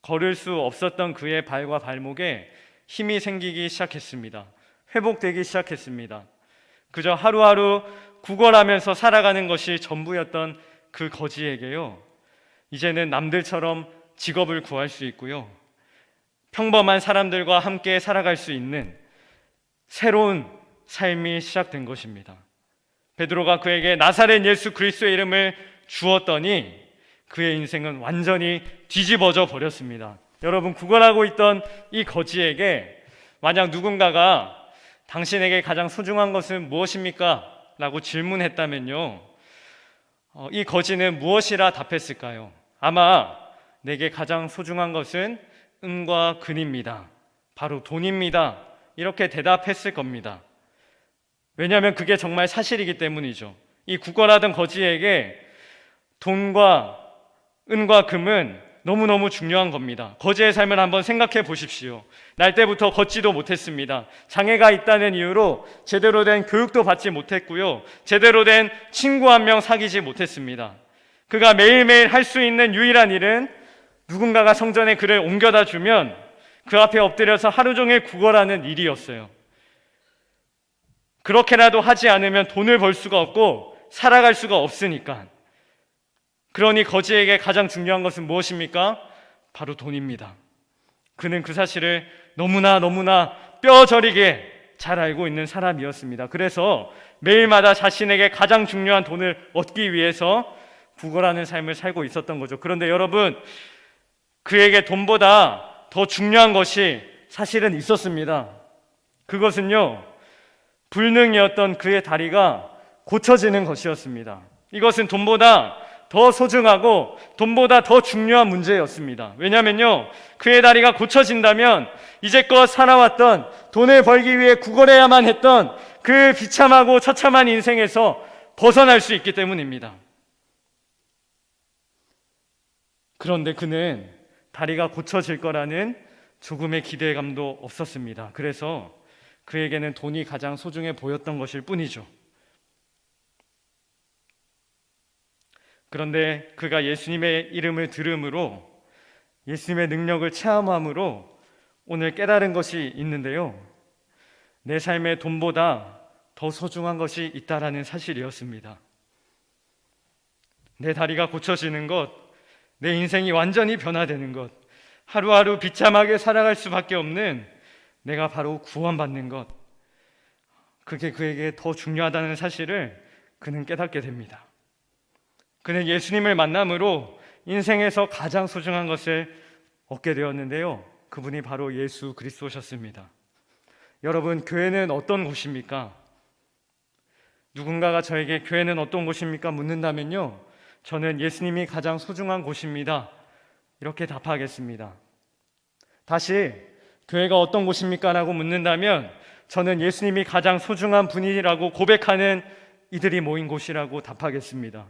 걸을 수 없었던 그의 발과 발목에 힘이 생기기 시작했습니다. 회복되기 시작했습니다. 그저 하루하루 구걸하면서 살아가는 것이 전부였던 그 거지에게요, 이제는 남들처럼 직업을 구할 수 있고요. 평범한 사람들과 함께 살아갈 수 있는 새로운 삶이 시작된 것입니다. 베드로가 그에게 나사렛 예수 그리스도의 이름을 주었더니 그의 인생은 완전히 뒤집어져 버렸습니다. 여러분, 구걸하고 있던 이 거지에게 만약 누군가가 당신에게 가장 소중한 것은 무엇입니까? 라고 질문했다면요, 이 거지는 무엇이라 답했을까요? 아마 내게 가장 소중한 것은 은과 금입니다. 바로 돈입니다. 이렇게 대답했을 겁니다. 왜냐하면 그게 정말 사실이기 때문이죠. 이 구걸하던 거지에게 돈과 은과 금은 너무너무 중요한 겁니다. 거지의 삶을 한번 생각해 보십시오. 날 때부터 걷지도 못했습니다. 장애가 있다는 이유로 제대로 된 교육도 받지 못했고요, 제대로 된 친구 한 명 사귀지 못했습니다. 그가 매일매일 할 수 있는 유일한 일은 누군가가 성전에 그를 옮겨다 주면 그 앞에 엎드려서 하루 종일 구걸하는 일이었어요. 그렇게라도 하지 않으면 돈을 벌 수가 없고 살아갈 수가 없으니까. 그러니 거지에게 가장 중요한 것은 무엇입니까? 바로 돈입니다. 그는 그 사실을 너무나 뼈저리게 잘 알고 있는 사람이었습니다. 그래서 매일마다 자신에게 가장 중요한 돈을 얻기 위해서 구걸하는 삶을 살고 있었던 거죠. 그런데 여러분, 그에게 돈보다 더 중요한 것이 사실은 있었습니다. 그것은요, 불능이었던 그의 다리가 고쳐지는 것이었습니다. 이것은 돈보다 더 소중하고 돈보다 더 중요한 문제였습니다. 왜냐하면요, 그의 다리가 고쳐진다면 이제껏 살아왔던, 돈을 벌기 위해 구걸해야만 했던 그 비참하고 처참한 인생에서 벗어날 수 있기 때문입니다. 그런데 그는 다리가 고쳐질 거라는 조금의 기대감도 없었습니다. 그래서 그에게는 돈이 가장 소중해 보였던 것일 뿐이죠. 그런데 그가 예수님의 이름을 들음으로, 예수님의 능력을 체험함으로 오늘 깨달은 것이 있는데요, 내 삶에 돈보다 더 소중한 것이 있다라는 사실이었습니다. 내 다리가 고쳐지는 것, 내 인생이 완전히 변화되는 것, 하루하루 비참하게 살아갈 수밖에 없는 내가 바로 구원받는 것, 그게 그에게 더 중요하다는 사실을 그는 깨닫게 됩니다. 그는 예수님을 만남으로 인생에서 가장 소중한 것을 얻게 되었는데요, 그분이 바로 예수 그리스도셨습니다. 여러분, 교회는 어떤 곳입니까? 누군가가 저에게 교회는 어떤 곳입니까? 묻는다면요, 저는 예수님이 가장 소중한 곳입니다, 이렇게 답하겠습니다. 다시 교회가 어떤 곳입니까? 라고 묻는다면 저는 예수님이 가장 소중한 분이라고 고백하는 이들이 모인 곳이라고 답하겠습니다.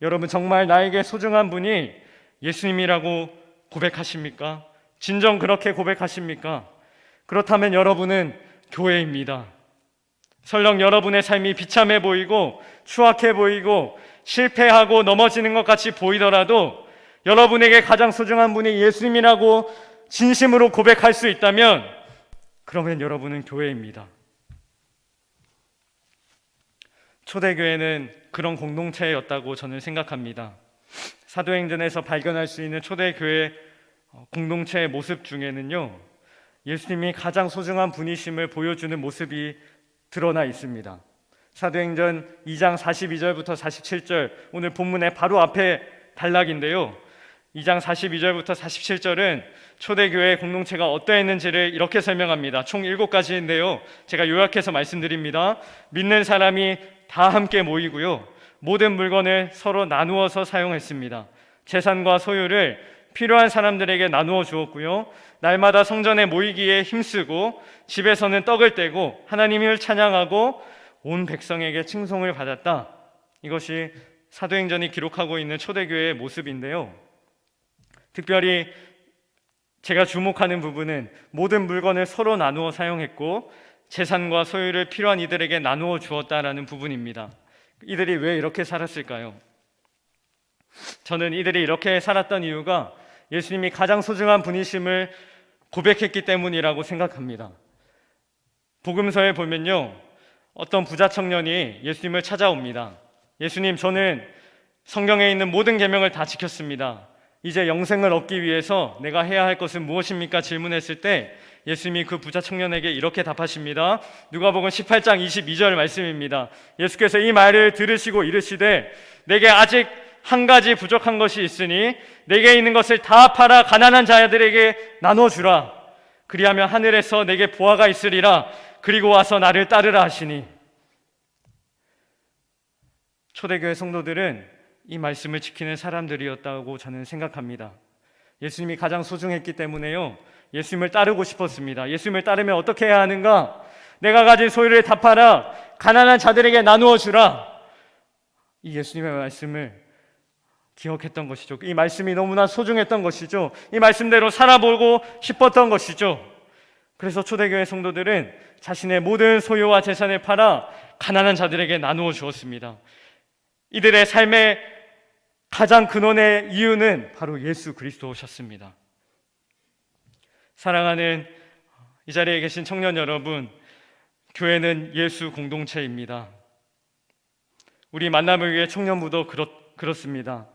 여러분, 정말 나에게 소중한 분이 예수님이라고 고백하십니까? 진정 그렇게 고백하십니까? 그렇다면 여러분은 교회입니다. 설령 여러분의 삶이 비참해 보이고 추악해 보이고 실패하고 넘어지는 것 같이 보이더라도 여러분에게 가장 소중한 분이 예수님이라고 진심으로 고백할 수 있다면 그러면 여러분은 교회입니다. 초대교회는 그런 공동체였다고 저는 생각합니다. 사도행전에서 발견할 수 있는 초대교회 공동체의 모습 중에는요, 예수님이 가장 소중한 분이심을 보여주는 모습이 드러나 있습니다. 사도행전 2장 42절부터 47절, 오늘 본문의 바로 앞에 단락인데요, 2장 42절부터 47절은 초대교회 공동체가 어떠했는지를 이렇게 설명합니다. 총 7가지인데요 제가 요약해서 말씀드립니다. 믿는 사람이 다 함께 모이고요, 모든 물건을 서로 나누어서 사용했습니다. 재산과 소유를 필요한 사람들에게 나누어 주었고요, 날마다 성전에 모이기에 힘쓰고 집에서는 떡을 떼고 하나님을 찬양하고 온 백성에게 칭송을 받았다. 이것이 사도행전이 기록하고 있는 초대교회의 모습인데요, 특별히 제가 주목하는 부분은 모든 물건을 서로 나누어 사용했고 재산과 소유를 필요한 이들에게 나누어 주었다라는 부분입니다. 이들이 왜 이렇게 살았을까요? 저는 이들이 이렇게 살았던 이유가 예수님이 가장 소중한 분이심을 고백했기 때문이라고 생각합니다. 복음서에 보면요, 어떤 부자 청년이 예수님을 찾아옵니다. 예수님, 저는 성경에 있는 모든 계명을 다 지켰습니다. 이제 영생을 얻기 위해서 내가 해야 할 것은 무엇입니까? 질문했을 때 예수님이 그 부자 청년에게 이렇게 답하십니다. 누가복음 18장 22절 말씀입니다. 예수께서 이 말을 들으시고 이르시되 내게 아직 한 가지 부족한 것이 있으니 내게 있는 것을 다 팔아 가난한 자들에게 나눠주라. 그리하면 하늘에서 내게 보화가 있으리라. 그리고 와서 나를 따르라 하시니. 초대교회 성도들은 이 말씀을 지키는 사람들이었다고 저는 생각합니다. 예수님이 가장 소중했기 때문에요, 예수님을 따르고 싶었습니다. 예수님을 따르면 어떻게 해야 하는가? 내가 가진 소유를 다 팔아 가난한 자들에게 나누어 주라. 이 예수님의 말씀을 기억했던 것이죠. 이 말씀이 너무나 소중했던 것이죠. 이 말씀대로 살아보고 싶었던 것이죠. 그래서 초대교회 성도들은 자신의 모든 소유와 재산을 팔아 가난한 자들에게 나누어 주었습니다. 이들의 삶의 가장 근원의 이유는 바로 예수 그리스도셨습니다. 사랑하는 이 자리에 계신 청년 여러분, 교회는 예수 공동체입니다. 우리 만남을 위해 청년부도 그렇습니다.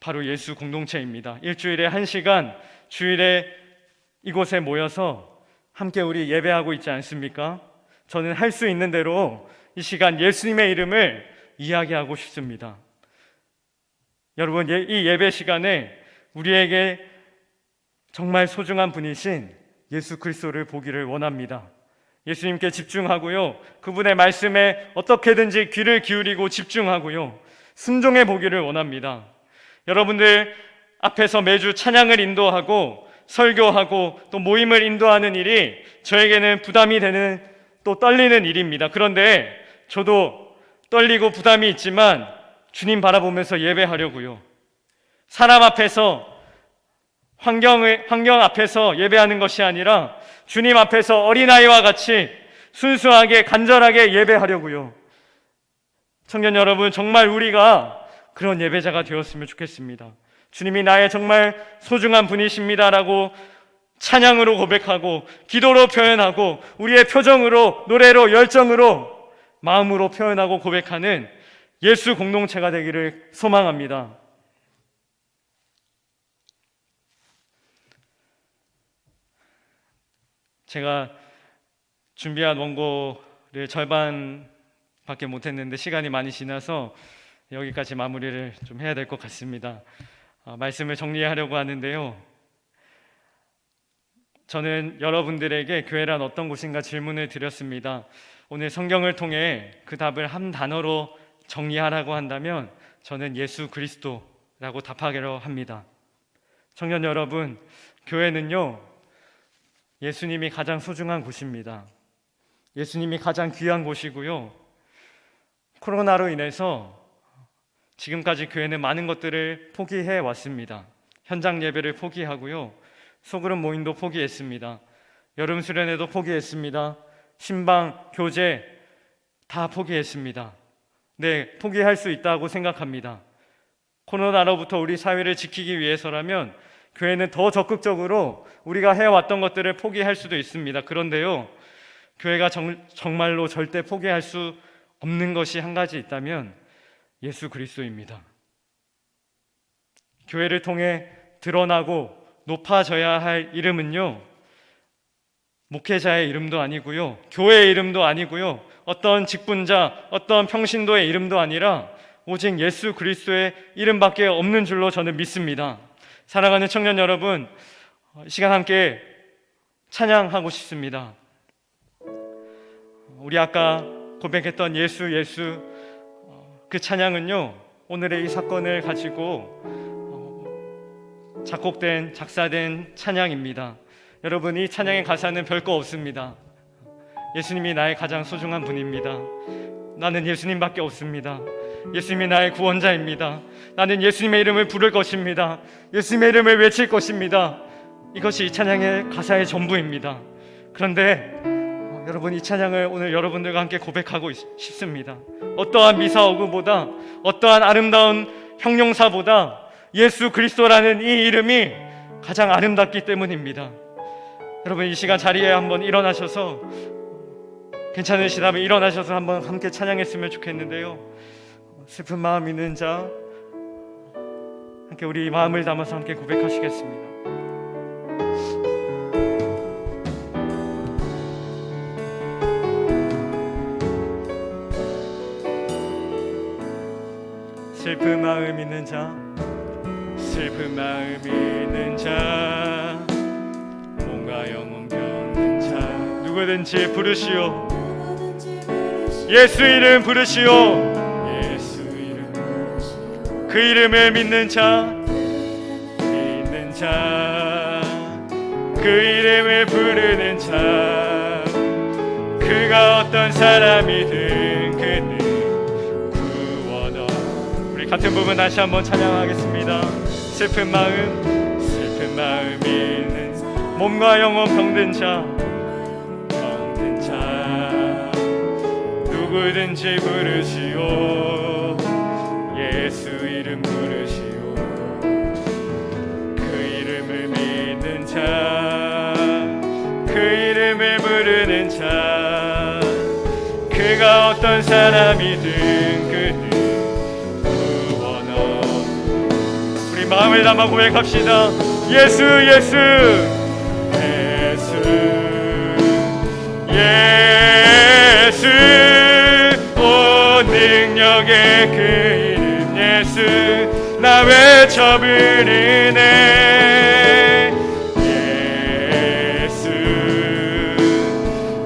바로 예수 공동체입니다. 일주일에 1시간 주일에 이곳에 모여서 함께 우리 예배하고 있지 않습니까? 저는 할 수 있는 대로 이 시간 예수님의 이름을 이야기하고 싶습니다. 여러분, 이 예배 시간에 우리에게 정말 소중한 분이신 예수 그리스도를 보기를 원합니다. 예수님께 집중하고요, 그분의 말씀에 어떻게든지 귀를 기울이고 집중하고요, 순종해 보기를 원합니다. 여러분들 앞에서 매주 찬양을 인도하고 설교하고 또 모임을 인도하는 일이 저에게는 부담이 되는, 또 떨리는 일입니다. 그런데 저도 떨리고 부담이 있지만 주님 바라보면서 예배하려고요. 사람 앞에서 환경 앞에서 예배하는 것이 아니라 주님 앞에서 어린아이와 같이 순수하게 간절하게 예배하려고요. 청년 여러분, 정말 우리가 그런 예배자가 되었으면 좋겠습니다. 주님이 나의 정말 소중한 분이십니다라고 찬양으로 고백하고 기도로 표현하고 우리의 표정으로, 노래로, 열정으로, 마음으로 표현하고 고백하는 예수 공동체가 되기를 소망합니다. 제가 준비한 원고를 절반밖에 못했는데 시간이 많이 지나서 여기까지 마무리를 좀 해야 될 것 같습니다. 말씀을 정리하려고 하는데요, 저는 여러분들에게 교회란 어떤 곳인가 질문을 드렸습니다. 오늘 성경을 통해 그 답을 한 단어로 정리하라고 한다면 저는 예수 그리스도라고 답하기로 합니다. 청년 여러분, 교회는요, 예수님이 가장 소중한 곳입니다. 예수님이 가장 귀한 곳이고요, 코로나로 인해서 지금까지 교회는 많은 것들을 포기해 왔습니다. 현장 예배를 포기하고요, 소그룹 모임도 포기했습니다. 여름 수련회도 포기했습니다. 신방, 교제 다 포기했습니다. 네, 포기할 수 있다고 생각합니다. 코로나로부터 우리 사회를 지키기 위해서라면 교회는 더 적극적으로 우리가 해왔던 것들을 포기할 수도 있습니다. 그런데요, 교회가 정말로 절대 포기할 수 없는 것이 한 가지 있다면 예수 그리스도입니다. 교회를 통해 드러나고 높아져야 할 이름은요, 목회자의 이름도 아니고요, 교회의 이름도 아니고요, 어떤 직분자, 어떤 평신도의 이름도 아니라 오직 예수 그리스도의 이름밖에 없는 줄로 저는 믿습니다. 사랑하는 청년 여러분, 이 시간 함께 찬양하고 싶습니다. 우리 아까 고백했던 예수 그 찬양은요, 오늘의 이 사건을 가지고 작곡된, 작사된 찬양입니다. 여러분, 이 찬양의 가사는 별거 없습니다. 예수님이 나의 가장 소중한 분입니다. 나는 예수님밖에 없습니다. 예수님이 나의 구원자입니다. 나는 예수님의 이름을 부를 것입니다. 예수님의 이름을 외칠 것입니다. 이것이 이 찬양의 가사의 전부입니다. 그런데 여러분, 이 찬양을 오늘 여러분들과 함께 고백하고 싶습니다. 어떠한 미사오그보다, 어떠한 아름다운 형용사보다 예수 그리스도라는 이 이름이 가장 아름답기 때문입니다. 여러분, 이 시간 자리에 한번 일어나셔서, 괜찮으시다면 일어나셔서 한번 함께 찬양했으면 좋겠는데요, 슬픈 마음 있는 자, 함께 우리 마음을 담아서 함께 고백하시겠습니다. 슬픈 마음 있는 자, 슬픈 마음 있는 자, 몸과 영혼 병든 자, 누구든지 부르시오. 예수 이름 부르시오. 예수 이름, 그 이름을 믿는 자, 믿는 자, 그 이름을 부르는 자, 그가 어떤 사람이든 그는 구원어. 우리 같은 부분 다시 한번 찬양하겠습니다. 슬픈 마음, 슬픈 마음 있는 몸과 영혼 병든 자, 병든 자, 누구든지 부르시오. 예수 이름 부르시오. 그 이름을 믿는 자, 그 이름을 부르는 자, 그가 어떤 사람이든 그는 구원어. 우리 마음을 담아 고백합시다. 예수 예수 예수 예수, 온 능력의 그 이름 예수, 나 외쳐 부르네. 예수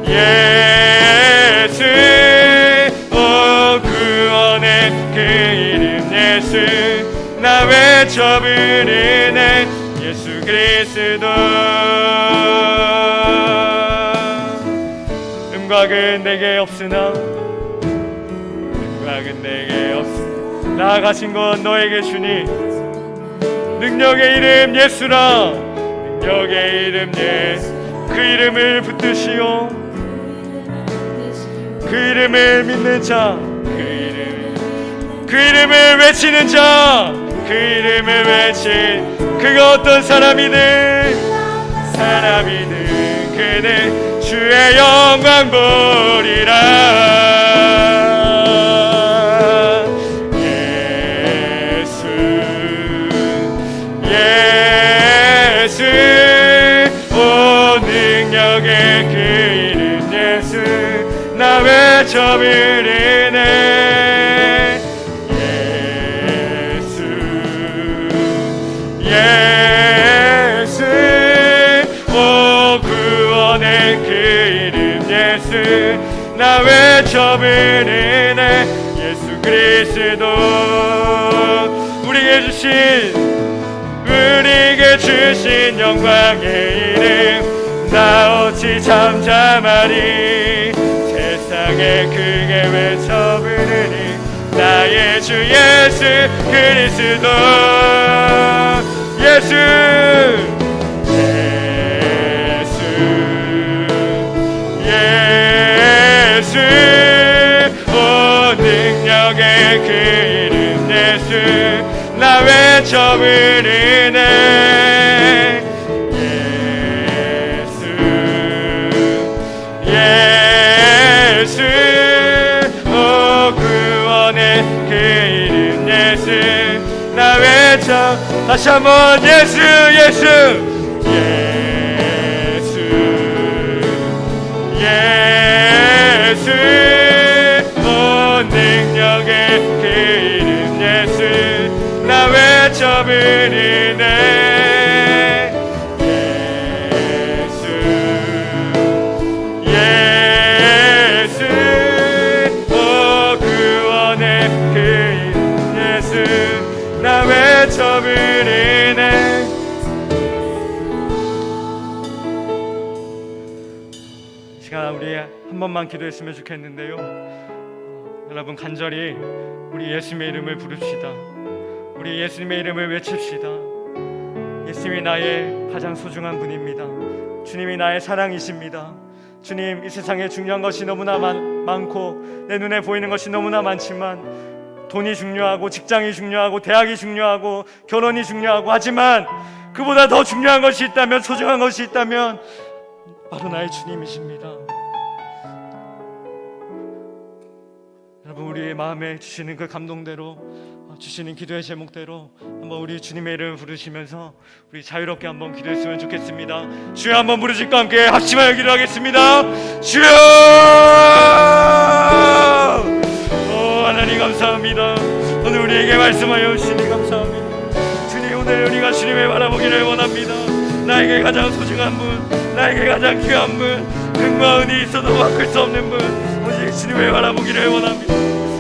예수, 오 구원의 그 이름 예수, 나 외쳐 부르네. 예수 그리스도. 음각은 내게 없으나, 음각은 내게 없으나 나아가신 건 너에게 주니. 능력의 이름 예수라, 능력의 이름 예수, 그 이름을 붙드시오. 그 이름을 믿는 자, 그 이름을 외치는 자, 그 이름을 외친 그가 어떤 사람이든 그는 주의 영광 보리라. 예수 예수, 오 능력의 그 이름 예수, 나 외쳐 부르네. 예수 예수, 오 구원의 그 이름 예수, 나 외쳐 부르네. 예수 그리스도. 우리에게 주신 영광의 이름, 나 어찌 잠잠하리. 세상에 크게 외쳐 부르니 나의 주 예수 그리스도. 예수 예수, 오 능력의 그 이름 예수, 나 외쳐 부르네. 예수 예수, 오 구원의 그 이름 예수, 나 외쳐. 다시 한번 예수 예수 예수, 온 능력의 그 이름 예수, 나 외쳐 부르네. 예수 예수, 오 구원의 그 이름 예수, 나 외쳐 부르네. 시간 우리 한 번만 기도했으면 좋겠는데요. 여러분 간절히 우리 예수님의 이름을 부릅시다. 우리 예수님의 이름을 외칩시다. 예수님이 나의 가장 소중한 분입니다. 주님이 나의 사랑이십니다. 주님, 이 세상에 중요한 것이 너무나 많고 내 눈에 보이는 것이 너무나 많지만, 돈이 중요하고 직장이 중요하고 대학이 중요하고 결혼이 중요하고, 하지만 그보다 더 중요한 것이 있다면, 소중한 것이 있다면 바로 나의 주님이십니다. 여러분, 우리의 마음에 주시는 그 감동대로 주시는 기도의 제목대로 한번 우리 주님의 이름을 부르시면서 우리 자유롭게 한번 기도했으면 좋겠습니다. 주여 한번 부르실까 함께 합심하여 기도하겠습니다. 주여! 하나님 감사합니다. 오늘 우리에게 말씀하여 주시니 감사합니다. 주님, 오늘 우리가 주님을 바라보기를 원합니다. 나에게 가장 소중한 분, 나에게 가장 귀한 분, 금과 은이 있어도 바꿀 수 없는 분, 오직 주님을 바라보기를 원합니다.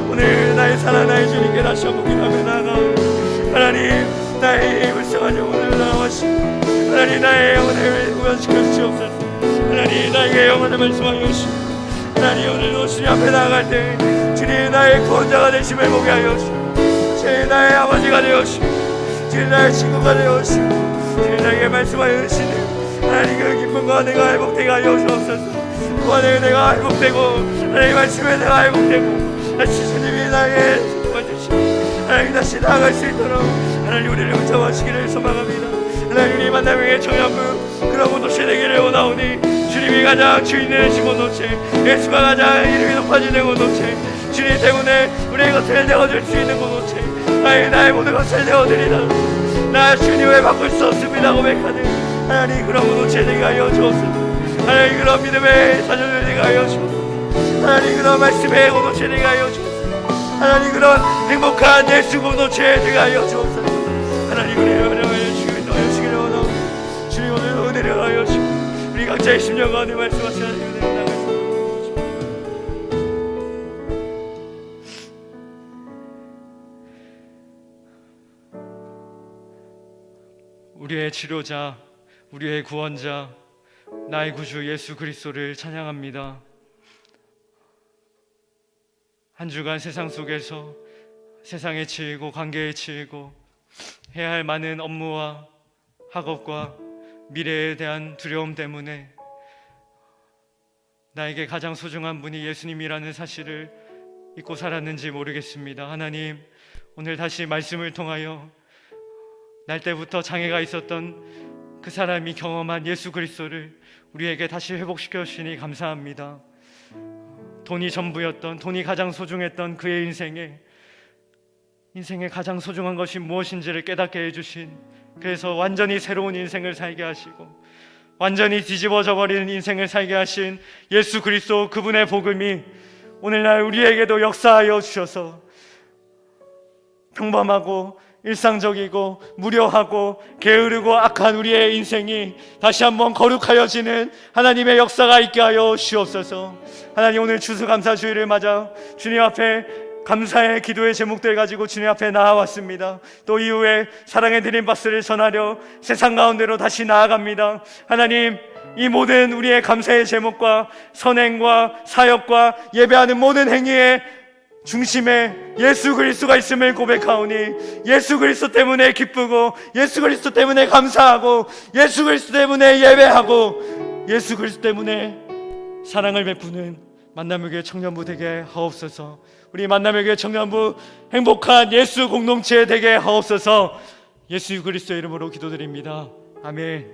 오늘 나의 사랑 나의 주님께 다시 한번 기도하며 나아가오니 하나님, 나의 불쌍한 영혼을 나와시고 하나님, 나의 영혼을 구원시켜 주시옵소서. 하나님, 나에게 영혼을 말씀하여 주시고 하나님, 오늘도 주님 앞에 나아갈 때 주님 나의 구원자가 되심을 보게 하여 주시고 주님 나의 아버지가 되어 주시고 주님 나의 친구가 되어 주시고 주님 나에게 말씀하여 주시는 하나님 그 기쁨과 내가 회복되게 하여 주옵소서. 그 안에 내가 회복되고 하나님 말씀에 내가 회복되고 다시 주님이 나에게 도와주시고 하나님 다시 나아갈 수 있도록 하나님 우리를 붙잡아주시기를 소망합니다. 하나님, 우리 만남의 청년부 그런 공동체 되기를 원하오니 주님이 가장 주인 되신 공동체, 예수가 가장 이름이 높아지는 공동체, 주님 때문에 우리의 것을 내어줄 수 있는 공동체, 나의 모든 것을 내어드리다 나 주님을 바꿀 수 없습니다 고백하는 하나님 그런 공동체 되게 하여 주옵소서. 하나님, 그런 믿음의 사전을 되게 하여 주옵소서. 하나님, 그런 말씀의 공동체 되게 하여 주옵소서. 하나님, 그런 행복한 예수 공동체 되게 하여 주옵소서. 하나님, 우리를 은혜하여 주시기를 원하오니 주님 오늘 은혜를 하여 주시고 우리 각자의 심령 가운데 말씀하시는 은혜를 나가시옵소서. 우리의 치료자, 우리의 구원자, 나의 구주 예수 그리스도를 찬양합니다. 한 주간 세상 속에서 세상에 치이고 관계에 치이고 해야 할 많은 업무와 학업과 미래에 대한 두려움 때문에 나에게 가장 소중한 분이 예수님이라는 사실을 잊고 살았는지 모르겠습니다. 하나님, 오늘 다시 말씀을 통하여 날 때부터 장애가 있었던 그 사람이 경험한 예수 그리스도를 우리에게 다시 회복시켜 주시니 감사합니다. 돈이 전부였던, 돈이 가장 소중했던 그의 인생에 가장 소중한 것이 무엇인지를 깨닫게 해주신, 그래서 완전히 새로운 인생을 살게 하시고 완전히 뒤집어져 버리는 인생을 살게 하신 예수 그리스도, 그분의 복음이 오늘날 우리에게도 역사하여 주셔서 평범하고 일상적이고 무료하고 게으르고 악한 우리의 인생이 다시 한번 거룩하여지는 하나님의 역사가 있게 하여 주옵소서. 하나님, 오늘 추수감사주의를 맞아 주님 앞에 감사의 기도의 제목들 가지고 주님 앞에 나아왔습니다. 또 이후에 사랑의 드림박스를 전하려 세상 가운데로 다시 나아갑니다. 하나님, 이 모든 우리의 감사의 제목과 선행과 사역과 예배하는 모든 행위에 중심에 예수 그리스도가 있음을 고백하오니 예수 그리스도 때문에 기쁘고 예수 그리스도 때문에 감사하고 예수 그리스도 때문에 예배하고 예수 그리스도 때문에 사랑을 베푸는 만남의 교회 청년부 되게 하옵소서. 우리 만남의 교회 청년부 행복한 예수 공동체 되게 하옵소서. 예수 그리스도의 이름으로 기도드립니다. 아멘.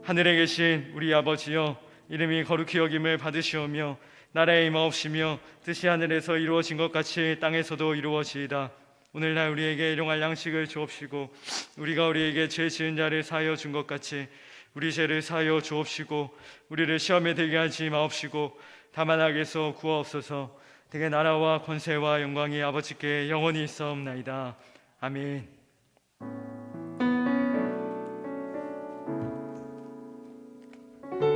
하늘에 계신 우리 아버지여, 이름이 거룩히 여김을 받으시오며 나라의 임하옵시며 뜻이 하늘에서 이루어진 것 같이 땅에서도 이루어지이다. 오늘날 우리에게 일용할 양식을 주옵시고 우리가 우리에게 죄 지은 자를 사하여 준 것 같이 우리 죄를 사하여 주옵시고 우리를 시험에 들게 하지 마옵시고 다만 악에서 구하옵소서. 대개 나라와 권세와 영광이 아버지께 영원히 있사옵나이다. 아멘.